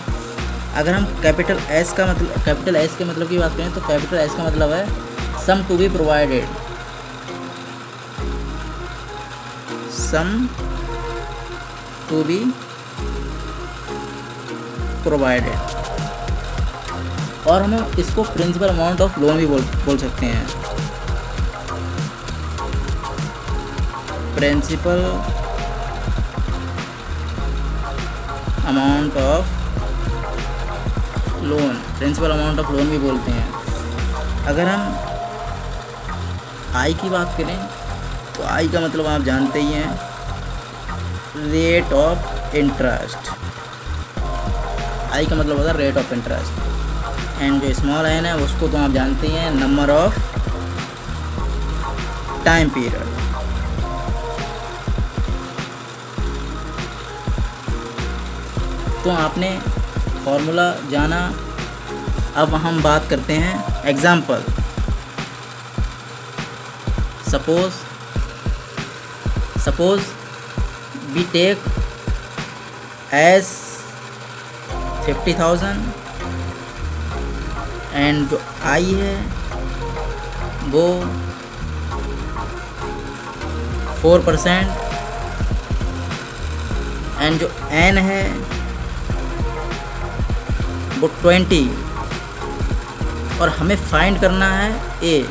Speaker 1: अगर हम कैपिटल एस के मतलब की बात करें तो कैपिटल एस का मतलब है sum to be provided. Sum to be provided. और हम इसको प्रिंसिपल अमाउंट ऑफ लोन भी बोल सकते हैं। प्रिंसिपल अमाउंट ऑफ लोन भी बोलते हैं। अगर हम आई की बात करें तो आई का मतलब आप जानते ही हैं, रेट ऑफ इंटरेस्ट। आई का मतलब होता है रेट ऑफ इंटरेस्ट। एंड जो स्मॉल एन है उसको तो आप जानते ही हैं, नंबर ऑफ टाइम पीरियड। तो आपने फॉर्मूला जाना। अब हम बात करते हैं example. Suppose we take as 50,000 and जो आई है वो 4% एंड जो एन है वो 20 और हमें फाइंड करना है ए।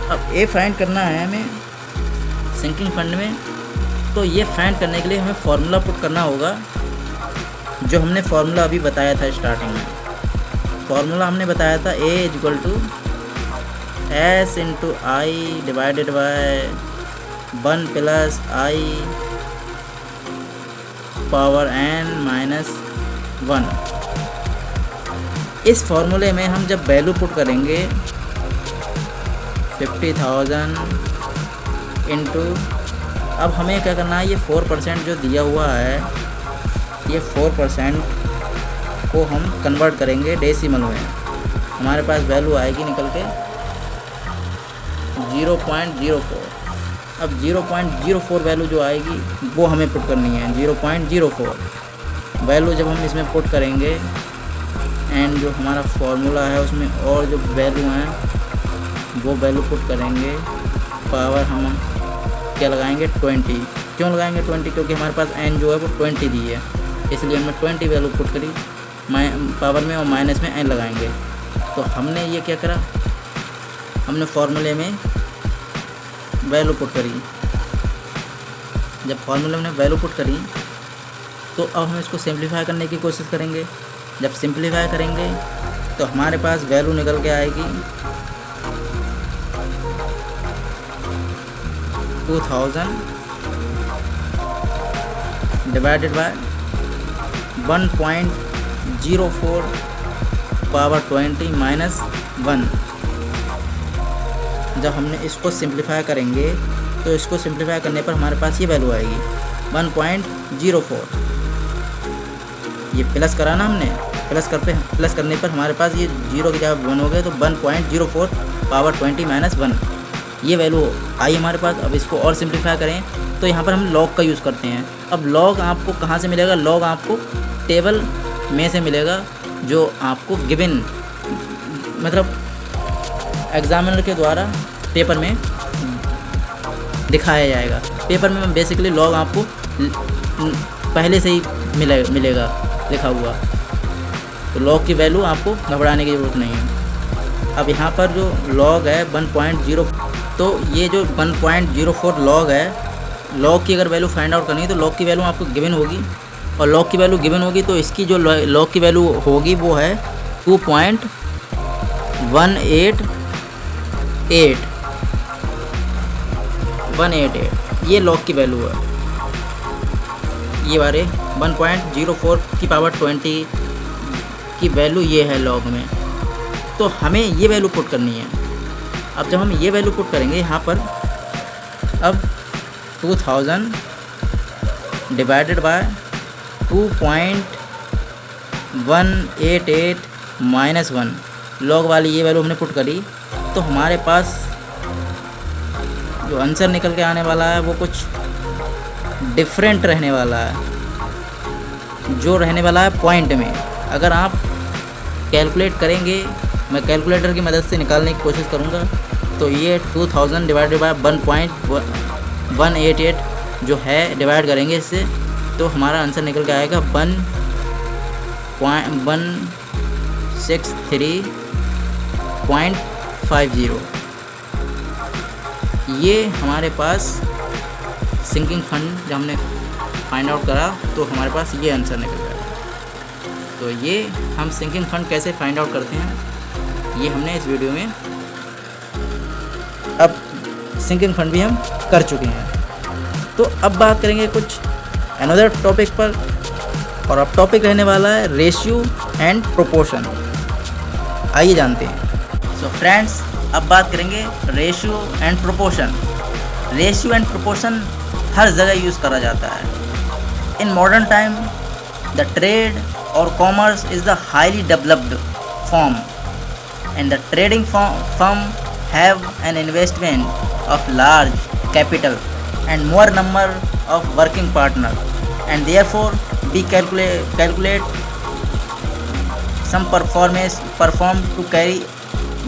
Speaker 1: अब ए फाइंड करना है हमें सिंकिंग फंड में। तो ये फाइंड करने के लिए हमें फार्मूला पुट करना होगा, जो हमने फार्मूला अभी बताया था स्टार्टिंग में। फार्मूला हमने बताया था A equal to S into I divided by 1 plus I power n minus 1। इस फॉर्मूले में हम जब वैल्यू पुट करेंगे 50,000 इंटू, अब हमें क्या करना है, ये 4% जो दिया हुआ है, ये 4% को हम कन्वर्ट करेंगे डेसिमल में। हमारे पास वैल्यू आएगी निकल के 0.04। अब 0.04 वैल्यू जो आएगी वो हमें पुट करनी है। 0.04 वैल्यू जब हम इसमें पुट करेंगे एंड जो हमारा फॉर्मूला है उसमें और जो वैल्यू हैं वो वैल्यू पुट करेंगे। पावर हम क्या लगाएंगे 20। क्यों लगाएंगे 20? क्योंकि हमारे पास n जो है वो 20 दी है, इसलिए हमने 20 वैल्यू पुट करी पावर में और माइनस में n लगाएंगे। तो हमने ये क्या करा, हमने फॉर्मूले में वैल्यू पुट करी। जब फॉर्मूले में वैल्यू पुट करी तो अब हम इसको सिंप्लीफाई करने की कोशिश करेंगे। जब सिंप्लीफाई करेंगे तो हमारे पास वैल्यू निकल के आएगी 2000 डिवाइडेड बाय 1.04 पावर 20 माइनस 1। जब हमने इसको सिंप्लीफाई करेंगे तो इसको सिंप्लीफाई करने पर हमारे पास ये वैल्यू आएगी 1.04। ये प्लस करा ना हमने, प्लस करने पर हमारे पास ये 0 की जगह 1 हो गए, तो 1.04 पावर 20 माइनस 1 ये वैल्यू आई हमारे पास। अब इसको और सिंप्लीफाई करें तो यहाँ पर हम लॉग का यूज़ करते हैं। अब लॉग आपको कहाँ से मिलेगा? लॉग आपको टेबल में से मिलेगा, जो आपको गिवन मतलब एग्जामिनर के द्वारा पेपर में दिखाया जाएगा। पेपर में बेसिकली लॉग आपको पहले से ही मिलेगा लिखा हुआ, तो लॉग की वैल्यू आपको घबराने की ज़रूरत नहीं है। अब यहाँ पर जो लॉग है 1.0, तो ये जो 1.04 लॉग है, लॉग की अगर वैल्यू फाइंड आउट करनी है तो लॉग की वैल्यू आपको गिवन होगी, और लॉग की वैल्यू गिवन होगी तो इसकी जो लॉग की वैल्यू होगी वो है 2.188 ये लॉग की वैल्यू है। ये बारे 1.04 की पावर 20 की वैल्यू ये है लॉग में, तो हमें ये वैल्यू पुट करनी है। अब जब हम ये वैल्यू पुट करेंगे यहाँ पर, अब 2000 डिवाइडेड बाय 2.188 माइनस 1 लॉग वाली ये वैल्यू हमने पुट करी, तो हमारे पास जो आंसर निकल के आने वाला है वो कुछ डिफरेंट रहने वाला है, जो रहने वाला है पॉइंट में। अगर आप कैलकुलेट करेंगे, मैं कैलकुलेटर की मदद से निकालने की कोशिश करूँगा, तो ये 2000 डिवाइडेड बाय 1.188 जो है डिवाइड करेंगे इससे, तो हमारा आंसर निकल के आएगा 1.163.50। ये हमारे पास सिंकिंग फंड जब हमने फाइंड आउट करा तो हमारे पास ये आंसर निकल गया। तो ये हम सिंकिंग फंड कैसे फाइंड आउट करते हैं ये हमने इस वीडियो में, अब सिंकिंग फंड भी हम कर चुके हैं। तो अब बात करेंगे कुछ अनदर टॉपिक पर, और अब टॉपिक रहने वाला है रेशियो एंड प्रोपोर्शन। आइए जानते हैं। सो फ्रेंड्स, अब बात करेंगे ratio and proportion. Ratio and proportion हर जगह यूज़ करा जाता है। In modern time the trade और commerce is the highly developed form, and the trading firm have an investment of large capital and more number of working partner, and therefore we calculate some perform to carry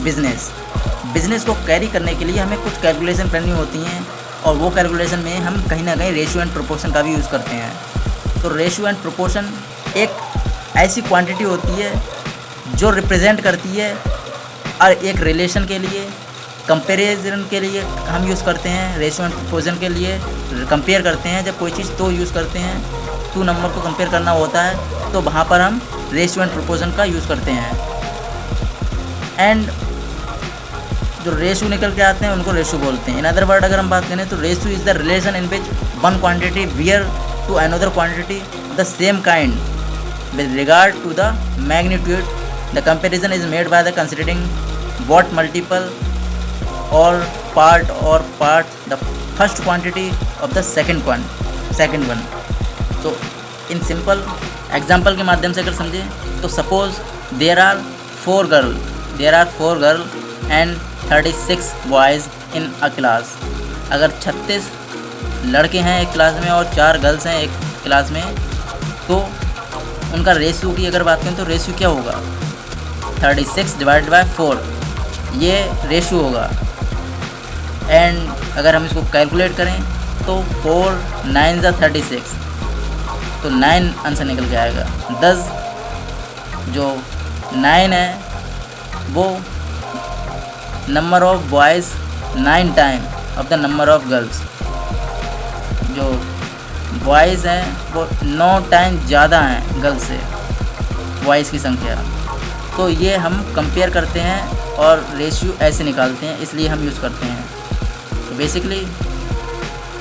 Speaker 1: business को कैरी करने के लिए हमें कुछ कैलकुलेशन करनी होती हैं, और वो कैलकुलेशन में हम कहीं ना कहीं रेशियो एंड प्रोपोर्शन का भी यूज़ करते हैं। तो रेशियो एंड प्रोपोर्शन एक ऐसी क्वांटिटी होती है जो रिप्रेजेंट करती है, और एक रिलेशन के लिए, कंपेरिजन के लिए हम यूज़ करते हैं। रेशियो एंड प्रोपोर्शन के लिए कंपेयर करते हैं, जब कोई चीज़ तो यूज़ करते हैं, 2 नंबर को कंपेयर करना होता है, तो वहाँ पर हम रेशियो एंड प्रोपोर्शन का यूज़ करते हैं। एंड जो रेशू निकल के आते हैं उनको रेशू बोलते हैं। इन अदर वर्ड अगर हम बात करें तो ratio is the relation in which one quantity bear to another quantity the same kind with regard to the magnitude. The comparison is made by the considering what multiple or part the first quantity of the second one। तो इन सिंपल एग्जाम्पल के माध्यम से अगर समझें तो suppose there are 4 girl and 36 boys in a class. अगर 36 लड़के हैं एक क्लास में और 4 गर्ल्स हैं एक क्लास में, तो उनका रेशियो की अगर बात करें तो रेशियो क्या होगा, 36 डिवाइडेड बाय 4 ये रेशियो होगा। एंड अगर हम इसको कैलकुलेट करें तो 4 9 ज़ा 36, तो 9 आंसर निकल के आएगा। 10 जो 9 है वो number of boys 9 time of the number of girls. जो बॉयज़ हैं वो 9 टाइम ज़्यादा हैं गर्ल्स से, बॉयज़ की संख्या। तो ये हम कंपेयर करते हैं और रेशियो ऐसे निकालते हैं, इसलिए हम यूज़ करते हैं। तो बेसिकली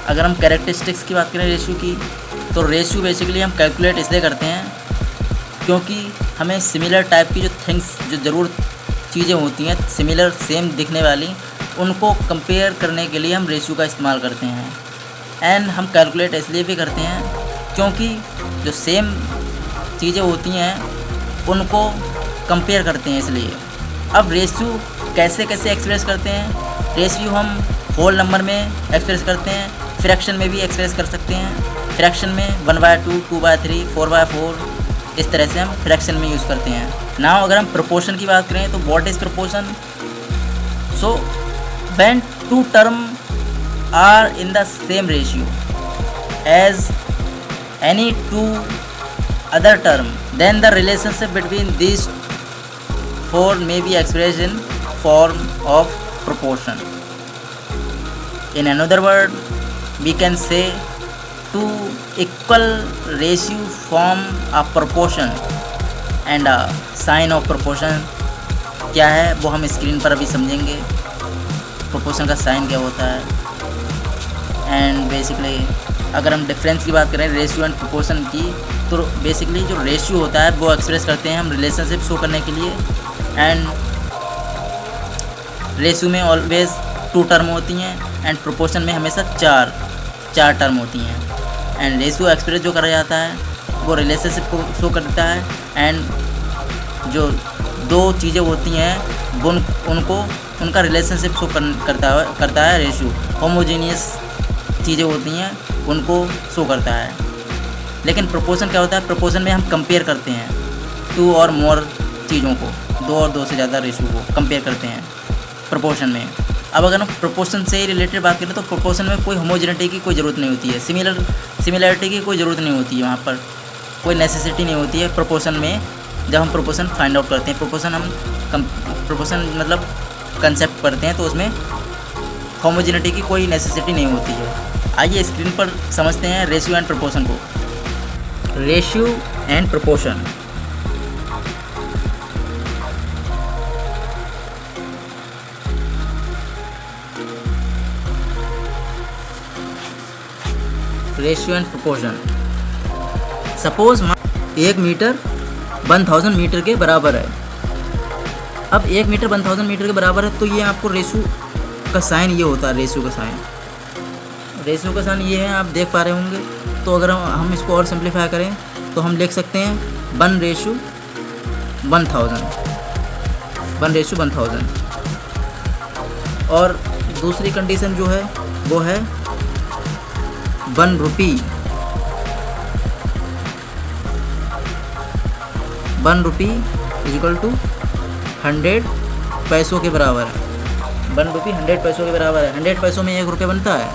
Speaker 1: अगर हम कैरेक्टरिस्टिक्स की बात करें रेशियो की, तो रेशियो बेसिकली हम कैलकुलेट इसलिए करते हैं क्योंकि हमें सिमिलर टाइप की जो थिंग्स, जो ज़रूर चीज़ें होती हैं सिमिलर सेम दिखने वाली, उनको कंपेयर करने के लिए हम रेशियो का इस्तेमाल करते हैं। एंड हम कैलकुलेट इसलिए भी करते हैं क्योंकि जो सेम चीज़ें होती हैं उनको कंपेयर करते हैं इसलिए। अब रेशियो कैसे एक्सप्रेस करते हैं, रेशियो हम होल नंबर में एक्सप्रेस करते हैं, फ्रैक्शन में भी एक्सप्रेस कर सकते हैं। फ्रैक्शन में 1/2, 2/3, 4/4, इस तरह से हम फ्रैक्शन में यूज़ करते हैं। नाउ अगर हम प्रोपोर्शन की बात करें तो what is proportion. So when 2 term are in the same ratio as any 2 other term, then the relationship between these 4 may be expressed in form of proportion. In another word, we can say 2 equal ratio form a proportion and a sign of proportion क्या है वो हम स्क्रीन पर अभी समझेंगे। प्रोपोर्शन का साइन क्या होता है। एंड बेसिकली अगर हम डिफरेंस की बात करें रेशियो एंड प्रोपोर्शन की, तो बेसिकली जो रेशियो होता है वो एक्सप्रेस करते हैं हम रिलेशनशिप शो करने के लिए। एंड रेशियो में ऑलवेज 2 टर्म होती हैं एंड प्रोपोर्शन में हमेशा 4 टर्म होती हैं। एंड रेशियो एक्सप्रेस जो करा जाता है वो रिलेशनशिप को शो करता है। एंड जो 2 चीज़ें होती हैं वो उनको उनका रिलेशनशिप शो करता है रेशियो। होमोजीनियस चीज़ें होती हैं उनको शो करता है। लेकिन प्रोपोर्शन क्या होता है, प्रोपोर्शन में हम कंपेयर करते हैं 2 और मोर चीज़ों को, 2 और 2 से ज़्यादा रेशियो को कंपेयर करते हैं प्रोपोर्शन में। अब अगर हम प्रोपोर्शन से ही रिलेटेड बात करें तो प्रोपोर्शन में कोई होमोजेनिटी की कोई ज़रूरत नहीं होती है, सिमिलरिटी की कोई ज़रूरत नहीं होती है, वहाँ पर कोई नेसेसिटी नहीं होती है प्रोपोर्शन में। जब हम प्रोपोर्शन फाइंड आउट करते हैं, प्रोपोर्शन मतलब कंसेप्ट करते हैं, तो उसमें होमोजेनिटी की कोई नेसेसिटी नहीं होती है। आइए स्क्रीन पर समझते हैं रेशियो एंड प्रोपोर्शन को। Ratio and proportion. Ratio and proportion. Suppose 1 metre 1000 metre के बराबर है। अब 1 मीटर 1000 मीटर के बराबर है तो ये आपको रेशियो का साइन ये होता है। रेशियो का साइन ये है, आप देख पा रहे होंगे। तो अगर हम इसको और सिंप्लीफाई करें तो हम लिख सकते हैं 1:1000। और दूसरी कंडीशन जो है वो है 1 रुपी। 1 रुपी इक्वल टू 100 पैसों के बराबर है। 1 रुपी 100 पैसों के बराबर है। 100 पैसों में 1 रुपये बनता है।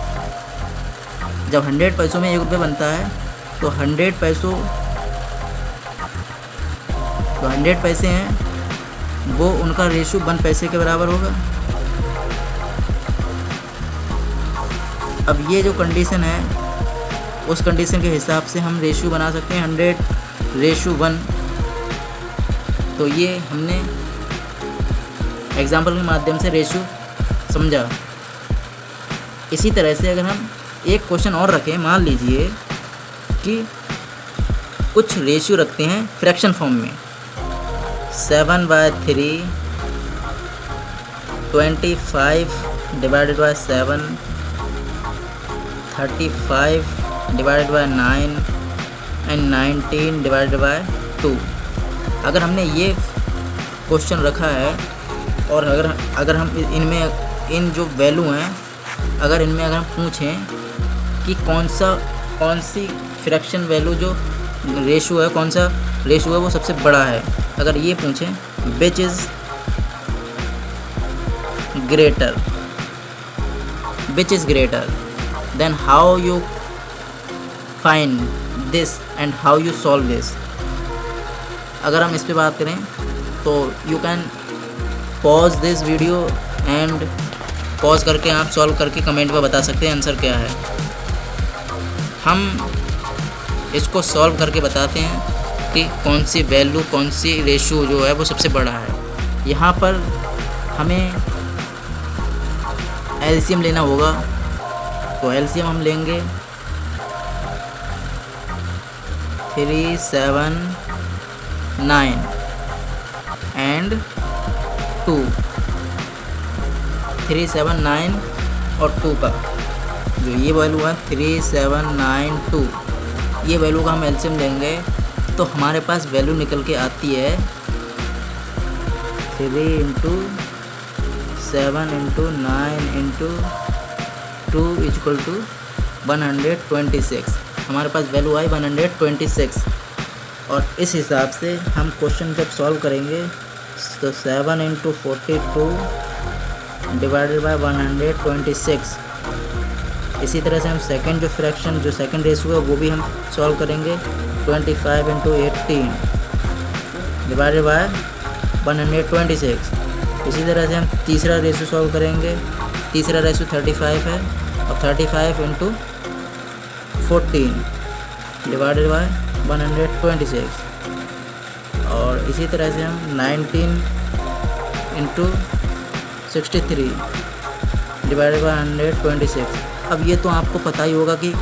Speaker 1: जब 100 पैसों में 1 रुपये बनता है तो 100 पैसे हैं वो उनका रेशियो 1 पैसे के बराबर होगा। अब ये जो कंडीशन है उस कंडीशन के हिसाब से हम रेशियो बना सकते हैं 100:1। तो ये हमने एग्जाम्पल के माध्यम से रेशियो समझा। इसी तरह से अगर हम एक क्वेश्चन और रखें, मान लीजिए कि कुछ रेशियो रखते हैं फ्रैक्शन फॉर्म में, 7/3, 25 divided by 7, 35 divided by 9 and 19 divided by 2। अगर हमने ये क्वेश्चन रखा है और अगर हम इनमें इन जो वैल्यू हैं, अगर हम पूछें कि कौन सी फ्रैक्शन वैल्यू जो रेशो है, कौन सा रेशो है वो सबसे बड़ा है, अगर ये पूछें which is greater than how you find this and how you solve this. अगर हम इस पे बात करें तो you can pause this video and pause करके आप सॉल्व करके कमेंट में बता सकते हैं आंसर क्या है। हम इसको सॉल्व करके बताते हैं कि कौन सी वैल्यू, कौन सी रेशियो जो है वो सबसे बड़ा है। यहाँ पर हमें एलसीएम लेना होगा, तो एलसीएम हम लेंगे 3, 7, 9 एंड 2, 3, 7, 9 और 2 का जो ये वैल्यू है 3, 7, 9, 2, ये वैल्यू का हम एलसीएम लेंगे तो हमारे पास वैल्यू निकल के आती है 3 × 7 × 9 × 2 = 126। हमारे पास वैल्यू आई 126। और इस हिसाब से हम क्वेश्चन जब सॉल्व करेंगे तो 7 × 42 डिवाइडेड बाय 126। इसी तरह से हम सेकंड जो फ्रैक्शन, जो सेकंड रेशियो है वो भी हम सॉल्व करेंगे 25 × 18 डिवाइडेड बाय 126। इसी तरह से हम तीसरा रेशियो सॉल्व करेंगे। तीसरा रेशियो 35 है और 35 × 14 डिवाइडेड बाय 126। और इसी तरह से हम 19 × 63 डिवाइडेड बाय 126। अब ये तो आपको पता ही होगा कि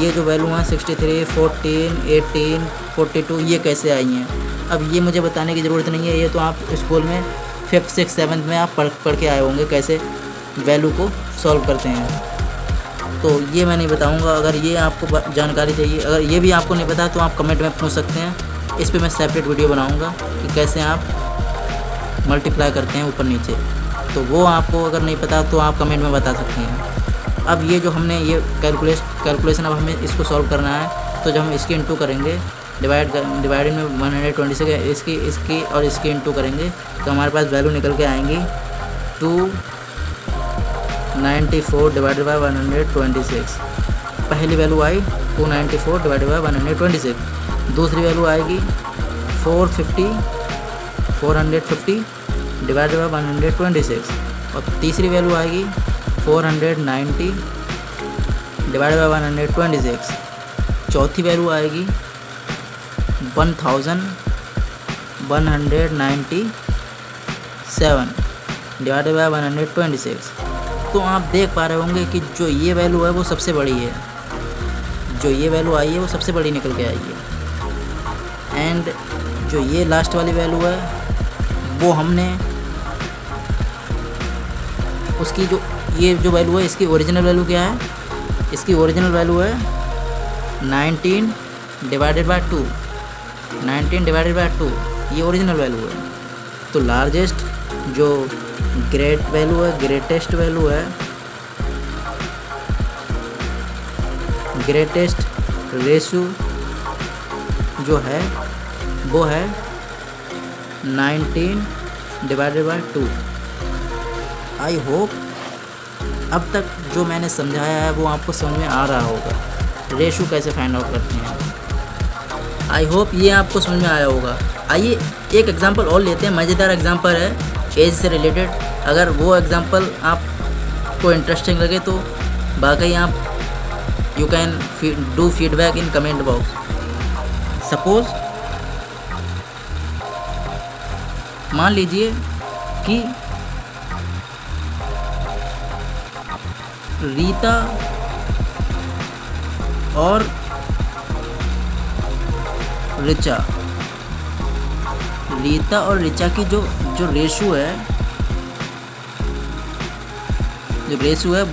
Speaker 1: ये जो वैल्यू है 63, 14, 18, 42 ये कैसे आई हैं। अब ये मुझे बताने की ज़रूरत नहीं है, ये तो आप स्कूल में 5th, 6th, 7th में आप पढ़ के आए होंगे कैसे वैल्यू को सॉल्व करते हैं। तो ये मैं नहीं बताऊंगा। अगर ये आपको जानकारी चाहिए, अगर ये भी आपको नहीं पता तो आप कमेंट में पूछ सकते हैं। इस पर मैं सेपरेट वीडियो बनाऊँगा कि कैसे आप मल्टीप्लाई करते हैं ऊपर नीचे। तो वो आपको अगर नहीं पता तो आप कमेंट में बता सकते हैं। अब ये जो हमने ये कैलकुलेशन अब हमें इसको सॉल्व करना है, तो जब हम इसकी इंटू करेंगे डिवाइडेड में 126 इसकी और इसकी इंटू करेंगे तो हमारे पास वैल्यू निकल के आएंगी 294 डिवाइडेड बाय 126। पहली वैल्यू आई 294 डिवाइडेड बाय 126। दूसरी वैल्यू आएगी 450 डिवाइडेड बाय 126। और तीसरी वैल्यू आएगी 490 डिवाइडेड बाय 126। चौथी वैल्यू आएगी 1197 डिवाइडेड बाय 126। तो आप देख पा रहे होंगे कि जो ये वैल्यू है वो सबसे बड़ी है, जो ये वैल्यू आई है वो सबसे बड़ी निकल के आई है। एंड जो ये लास्ट वाली वैल्यू है वो हमने उसकी ये जो वैल्यू है इसकी ओरिजिनल वैल्यू क्या है, इसकी ओरिजिनल वैल्यू है 19 डिवाइडेड बाय 2, 19 डिवाइडेड बाय 2 ये ओरिजिनल वैल्यू है। तो लार्जेस्ट जो ग्रेटेस्ट वैल्यू है, ग्रेटेस्ट रेशियो जो है वो है 19 डिवाइडेड बाय 2। आई होप अब तक जो मैंने समझाया है वो आपको समझ में आ रहा होगा रेशियो कैसे फाइंड आउट करते हैं। आई होप ये आपको समझ में आया होगा। आइए एक एग्जांपल और लेते हैं, मज़ेदार एग्जांपल है एज से रिलेटेड। अगर वो एग्जांपल आपको इंटरेस्टिंग लगे तो बाकी आप you can do feedback in comment box. Suppose मान लीजिए कि रीता और ऋचा की जो रेशो है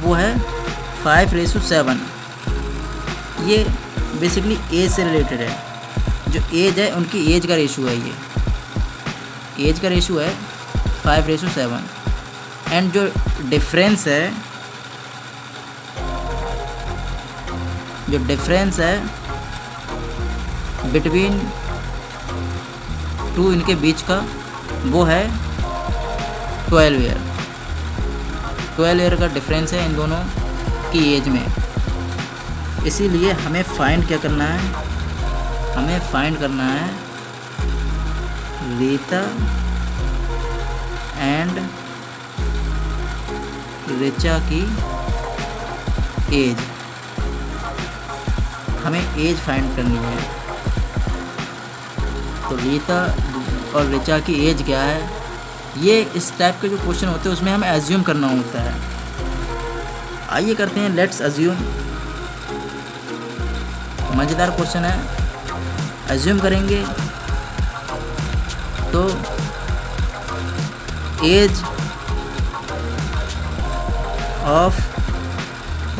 Speaker 1: वो है 5:7। ये बेसिकली एज से रिलेटेड है। जो एज है उनकी एज का रेशो है, ये एज का रेशो है 5:7। एंड जो डिफरेंस है बिटवीन टू इनके बीच का वो है 12 ईयर। 12 ईयर का डिफरेंस है इन दोनों की एज में। इसीलिए हमें फाइंड क्या करना है, हमें फाइंड करना है रीता एंड ऋचा की एज। हमें एज फाइंड करनी है। तो रीता और ऋचा की एज क्या है, ये इस टाइप के जो क्वेश्चन होते हैं उसमें हमें एज्यूम करना होता है। आइए करते हैं, लेट्स एज्यूम। मज़ेदार क्वेश्चन है, एज्यूम करेंगे तो एज ऑफ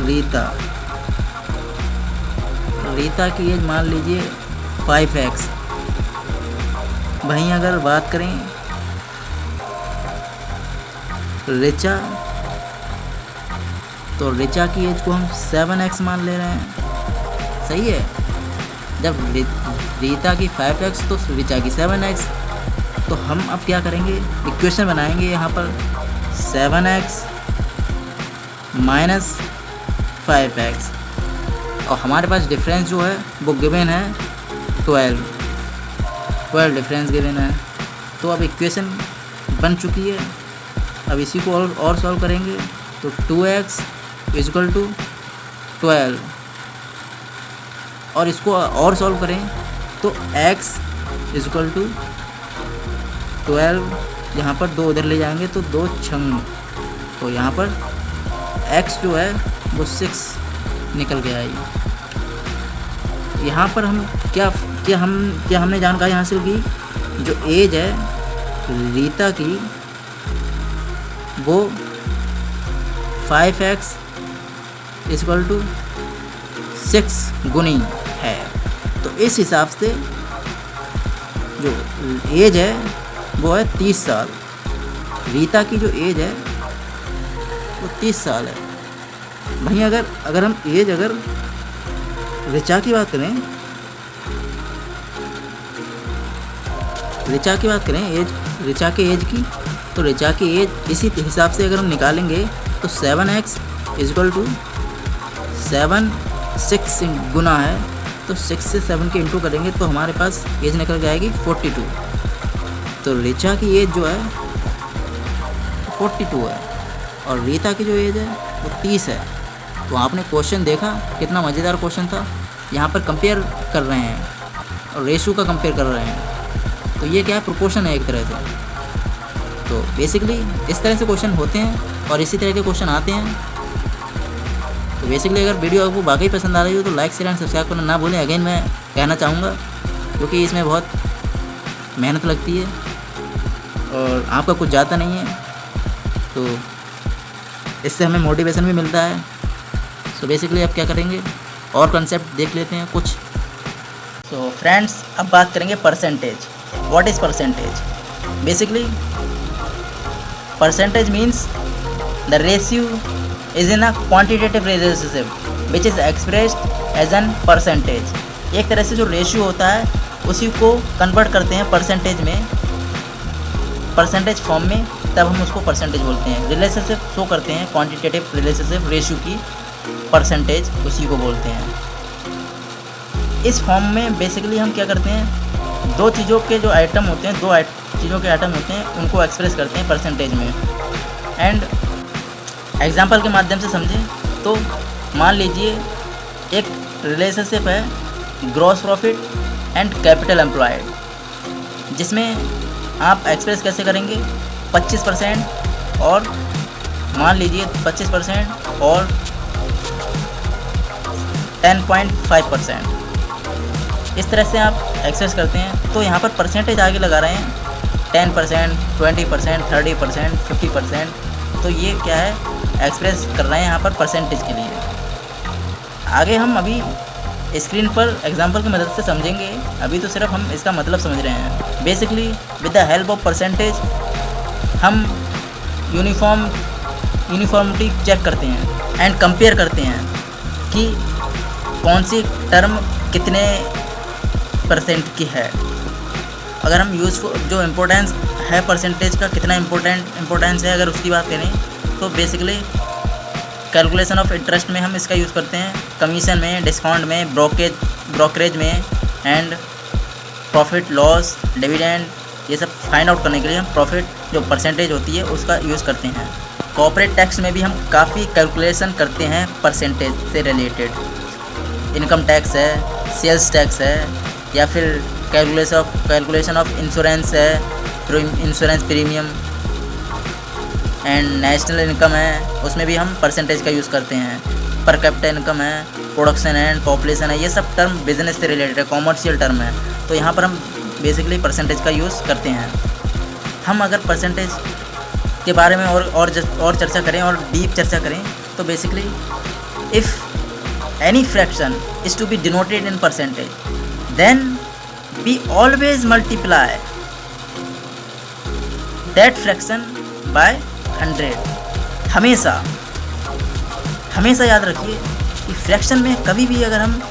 Speaker 1: रीता की एज मान लीजिए 5x। वहीं अगर बात करें ऋचा, तो ऋचा की एज को हम 7x मान ले रहे हैं। सही है। जब रीता की 5x तो ऋचा की 7x। तो हम अब क्या करेंगे, इक्वेशन बनाएंगे यहाँ पर 7x माइनस 5x, और हमारे पास डिफरेंस जो है वो गिवन है 12 डिफरेंस गिवन है। तो अब इक्वेशन बन चुकी है। अब इसी को और सॉल्व करेंगे तो 2x इक्वल टू 12, और इसको और सॉल्व करें तो x इक्वल टू 12। यहाँ पर 2 उधर ले जाएंगे तो 2 छंग, तो यहाँ पर x जो है वो 6 निकल के आएगी। यहाँ पर हम क्या हमने जानकारी हासिल की, जो एज है रीता की वो 5x इक्वल टू 6 गुनी है। तो इस हिसाब से जो एज है वो है 30 साल। रीता की जो एज है वो 30 साल है। वहीं अगर हम एज ऋचा की बात करें, ऋचा की एज की, तो ऋचा की एज इसी हिसाब से अगर हम निकालेंगे तो 7x इक्वल टू 6 गुना है, तो 6 से 7 के इंटू करेंगे तो हमारे पास एज निकल के आएगी 42। तो ऋचा की एज जो है 42 है और रीता की जो एज है वो 30 है। तो आपने क्वेश्चन देखा, कितना मज़ेदार क्वेश्चन था। यहाँ पर कंपेयर कर रहे हैं और रेशो का कंपेयर कर रहे हैं। तो ये क्या है, प्रोपोर्शन है एक तरह से। तो बेसिकली इस तरह से क्वेश्चन होते हैं और इसी तरह के क्वेश्चन आते हैं। तो बेसिकली अगर वीडियो आपको वाकई पसंद आ रही हो तो लाइक शेयर एंड सब्सक्राइब करना ना भूलें। अगेन मैं कहना चाहूँगा, क्योंकि इसमें बहुत मेहनत लगती है और आपका कुछ जाता नहीं है, तो इससे हमें मोटिवेशन भी मिलता है। सो बेसिकली अब क्या करेंगे, और कंसेप्ट देख लेते हैं कुछ। सो फ्रेंड्स, अब बात करेंगे percentage. What is percentage? Basically percentage means the ratio is in a quantitative relationship which is expressed as an percentage। एक तरह से जो रेशियो होता है उसी को कन्वर्ट करते हैं परसेंटेज में, परसेंटेज फॉर्म में, तब हम उसको परसेंटेज बोलते हैं। रिलेशनशिप शो करते हैं, क्वांटिटेटिव रिलेशनशिप रेशियो की परसेंटेज उसी को बोलते हैं। इस फॉर्म में बेसिकली हम क्या करते हैं, दो चीज़ों के जो आइटम होते हैं, चीज़ों के आइटम होते हैं, उनको एक्सप्रेस करते हैं परसेंटेज में। एंड एग्जाम्पल के माध्यम से समझें तो मान लीजिए एक रिलेशनशिप है gross profit and capital employed, जिसमें आप एक्सप्रेस कैसे करेंगे, 25% और मान लीजिए 25% और 10.5%। इस तरह से आप एक्सप्रेस करते हैं। तो यहाँ पर परसेंटेज आगे लगा रहे हैं 10%, 20%, 30%, 50%। तो ये क्या है, एक्सप्रेस कर रहे हैं यहाँ पर परसेंटेज के लिए। आगे हम अभी स्क्रीन पर एग्जांपल की मदद से समझेंगे, अभी तो सिर्फ हम इसका मतलब समझ रहे हैं। Basically with the help of percentage हम यूनिफॉर्मिटी चेक करते हैं एंड कंपेयर करते हैं कि कौन सी टर्म कितने परसेंट की है। अगर हम जो इम्पोर्टेंस है परसेंटेज का, कितना इम्पोर्टेंस है, अगर उसकी बात करें तो बेसिकली कैलकुलेशन ऑफ इंटरेस्ट में हम इसका यूज़ करते हैं, कमीशन में, डिस्काउंट में, ब्रोकरेज में एंड प्रॉफिट लॉस, डिविडेंड, ये सब फाइंड आउट करने के लिए हम प्रॉफिट जो परसेंटेज होती है उसका यूज़ करते हैं। कॉर्पोरेट टैक्स में भी हम काफ़ी कैलकुलेशन करते हैं परसेंटेज से रिलेटेड। इनकम टैक्स है, सेल्स टैक्स है, या फिर कैलकुलेशन ऑफ इंश्योरेंस है, insurance premium and national income है, उसमें भी हम परसेंटेज का यूज़ करते हैं। पर कैपिटा इनकम है, प्रोडक्शन एंड पॉपुलेशन है, ये सब टर्म बिजनेस से रिलेटेड है, कॉमर्शियल टर्म है। तो यहाँ पर हम बेसिकली परसेंटेज का यूज़ करते हैं। हम अगर परसेंटेज के बारे में और चर्चा करें और डीप चर्चा करें तो basically if any fraction is to be denoted in percentage then we always multiply that fraction by 100। हमेशा याद रखिए कि फ्रैक्शन में कभी भी अगर हम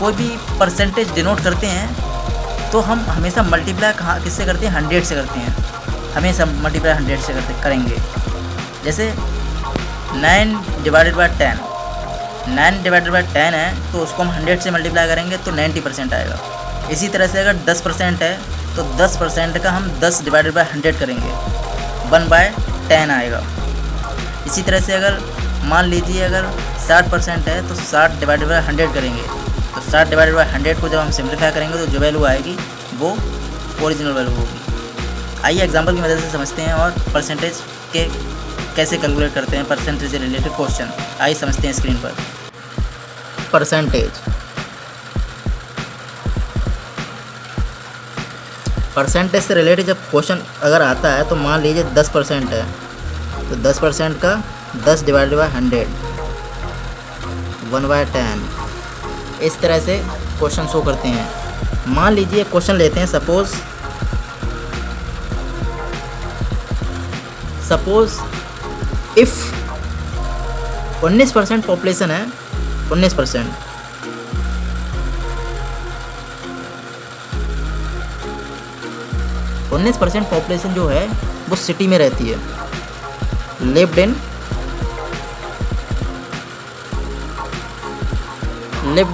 Speaker 1: कोई भी परसेंटेज डिनोट करते हैं तो हम हमेशा मल्टीप्लाई किससे करते हैं, 100 से करते हैं। हमेशा मल्टीप्लाई 100 से करेंगे। जैसे 9 डिवाइडेड बाय 10 है तो उसको हम 100 से मल्टीप्लाई करेंगे तो 90% आएगा। इसी तरह से अगर 10% है तो 10% का हम 10 डिवाइडेड बाय 100 करेंगे, 1/10 आएगा। इसी तरह से अगर मान लीजिए अगर 60% है तो 60 डिवाइडेड बाय 100 करेंगे, तो 60 डिवाइडेड बाय 100 को जब हम सिंप्लीफाई करेंगे तो जो वैल्यू आएगी वो ओरिजिनल वैल्यू होगी। आइए एग्जांपल की मदद से समझते हैं और परसेंटेज के कैसे कैलकुलेट करते हैं, परसेंटेज से रिलेटेड क्वेश्चन आइए समझते हैं स्क्रीन पर। परसेंटेज से रिलेटेड जब क्वेश्चन अगर आता है तो मान लीजिए 10% है तो 10% का 10 डिवाइडेड बाय 100, 1/10, इस तरह से क्वेश्चन शो करते हैं। मान लीजिए क्वेश्चन लेते हैं, सपोज इफ़ 19% पॉपुलेशन है, 19% पॉपुलेशन जो है वो सिटी में रहती है, लिव्ड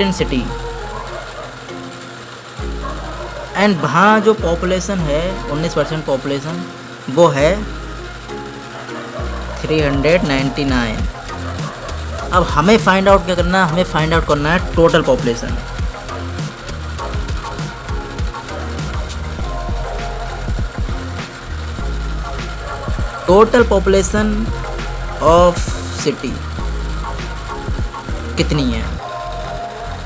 Speaker 1: इन सिटी, एंड वहाँ जो पॉपुलेशन है 19% पॉपुलेशन वो है 399। अब हमें फाइंड आउट क्या करना है, हमें फाइंड आउट करना है total population. Total population of city कितनी है,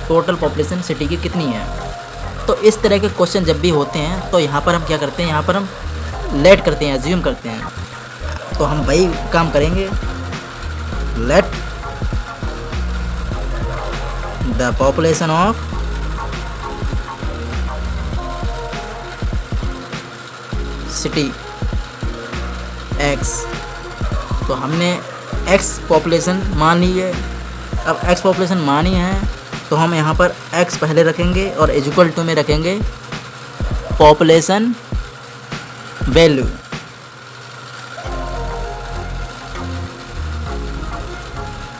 Speaker 1: टोटल पॉपुलेशन सिटी की कितनी है। तो इस तरह के क्वेश्चन जब भी होते हैं तो यहाँ पर हम क्या करते हैं, यहाँ पर हम लेट करते हैं, अज्यूम करते हैं। तो हम वही काम करेंगे, let the population of city x. तो हमने एक्स पॉपुलेशन मान ली है। अब एक्स पॉपुलेशन मानी है तो हम यहाँ पर एक्स पहले रखेंगे और इक्वल टू में रखेंगे population value.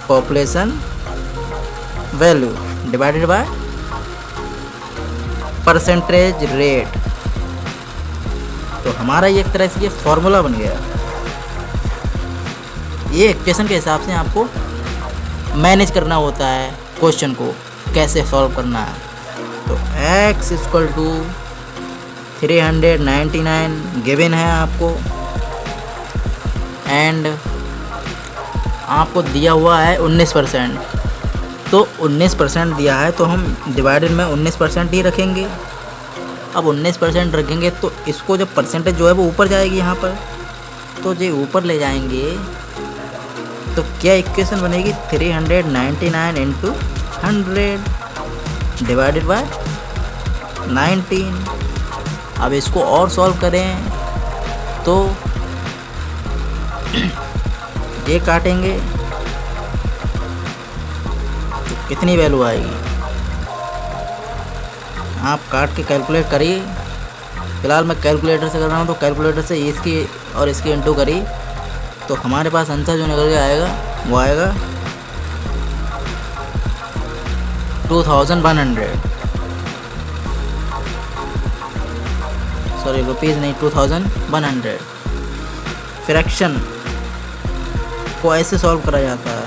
Speaker 1: Population value divided by percentage rate. तो हमारा ये एक तरह से ये फॉर्मूला बन गया। ये इक्वेशन के हिसाब से आपको मैनेज करना होता है क्वेश्चन को, कैसे सॉल्व करना है। तो x इक्वल टू 399 गिवन है आपको, एंड आपको दिया हुआ है 19%। तो 19% दिया है तो हम डिवाइडेड में 19% ही रखेंगे। अब 19% रखेंगे तो इसको जब परसेंटेज जो है वो ऊपर जाएगी यहाँ पर, तो जो ऊपर ले जाएंगे तो क्या इक्वेशन बनेगी 399 इंटू 100 डिवाइडेड बाय 19। अब इसको और सॉल्व करें तो ये काटेंगे तो कितनी वैल्यू आएगी, आप काट के कैलकुलेट करिए। फ़िलहाल मैं कैलकुलेटर से कर रहा हूँ, तो कैलकुलेटर से इसकी और इसकी इंटू करिए तो हमारे पास आंसर जो निकल के आएगा वो आएगा 2100, सॉरी रुपीज़ नहीं, 2100। फ्रैक्शन को ऐसे सॉल्व करा जाता है,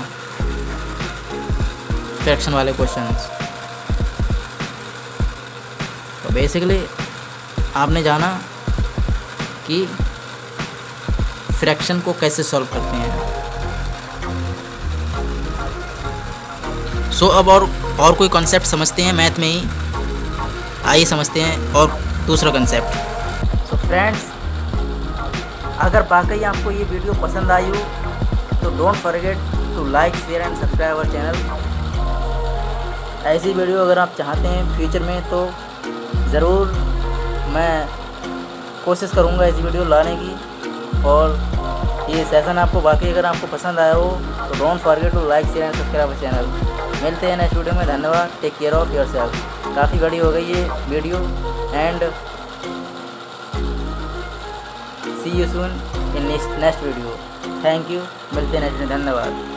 Speaker 1: फ्रैक्शन वाले क्वेश्चंस। तो बेसिकली आपने जाना कि फ्रैक्शन को कैसे सॉल्व करते हैं। सो अब और कोई कॉन्सेप्ट समझते हैं मैथ में ही, आइए समझते हैं और दूसरा कॉन्सेप्ट। सो फ्रेंड्स, अगर वाकई आपको ये वीडियो पसंद आई हो तो don't forget to like, share and subscribe our channel. ऐसी वीडियो अगर आप चाहते हैं फ्यूचर में तो ज़रूर मैं कोशिश करूँगा ऐसी वीडियो लाने की। और ये सेशन आपको वाकई अगर आपको पसंद आया हो तो don't forget to like, share and subscribe our channel. मिलते हैं नेक्स्ट वीडियो में, धन्यवाद। Take care of yourself. काफ़ी बड़ी हो गई ये video and see you soon in next video. Thank you, मिलते हैं नेक्स्ट में, धन्यवाद।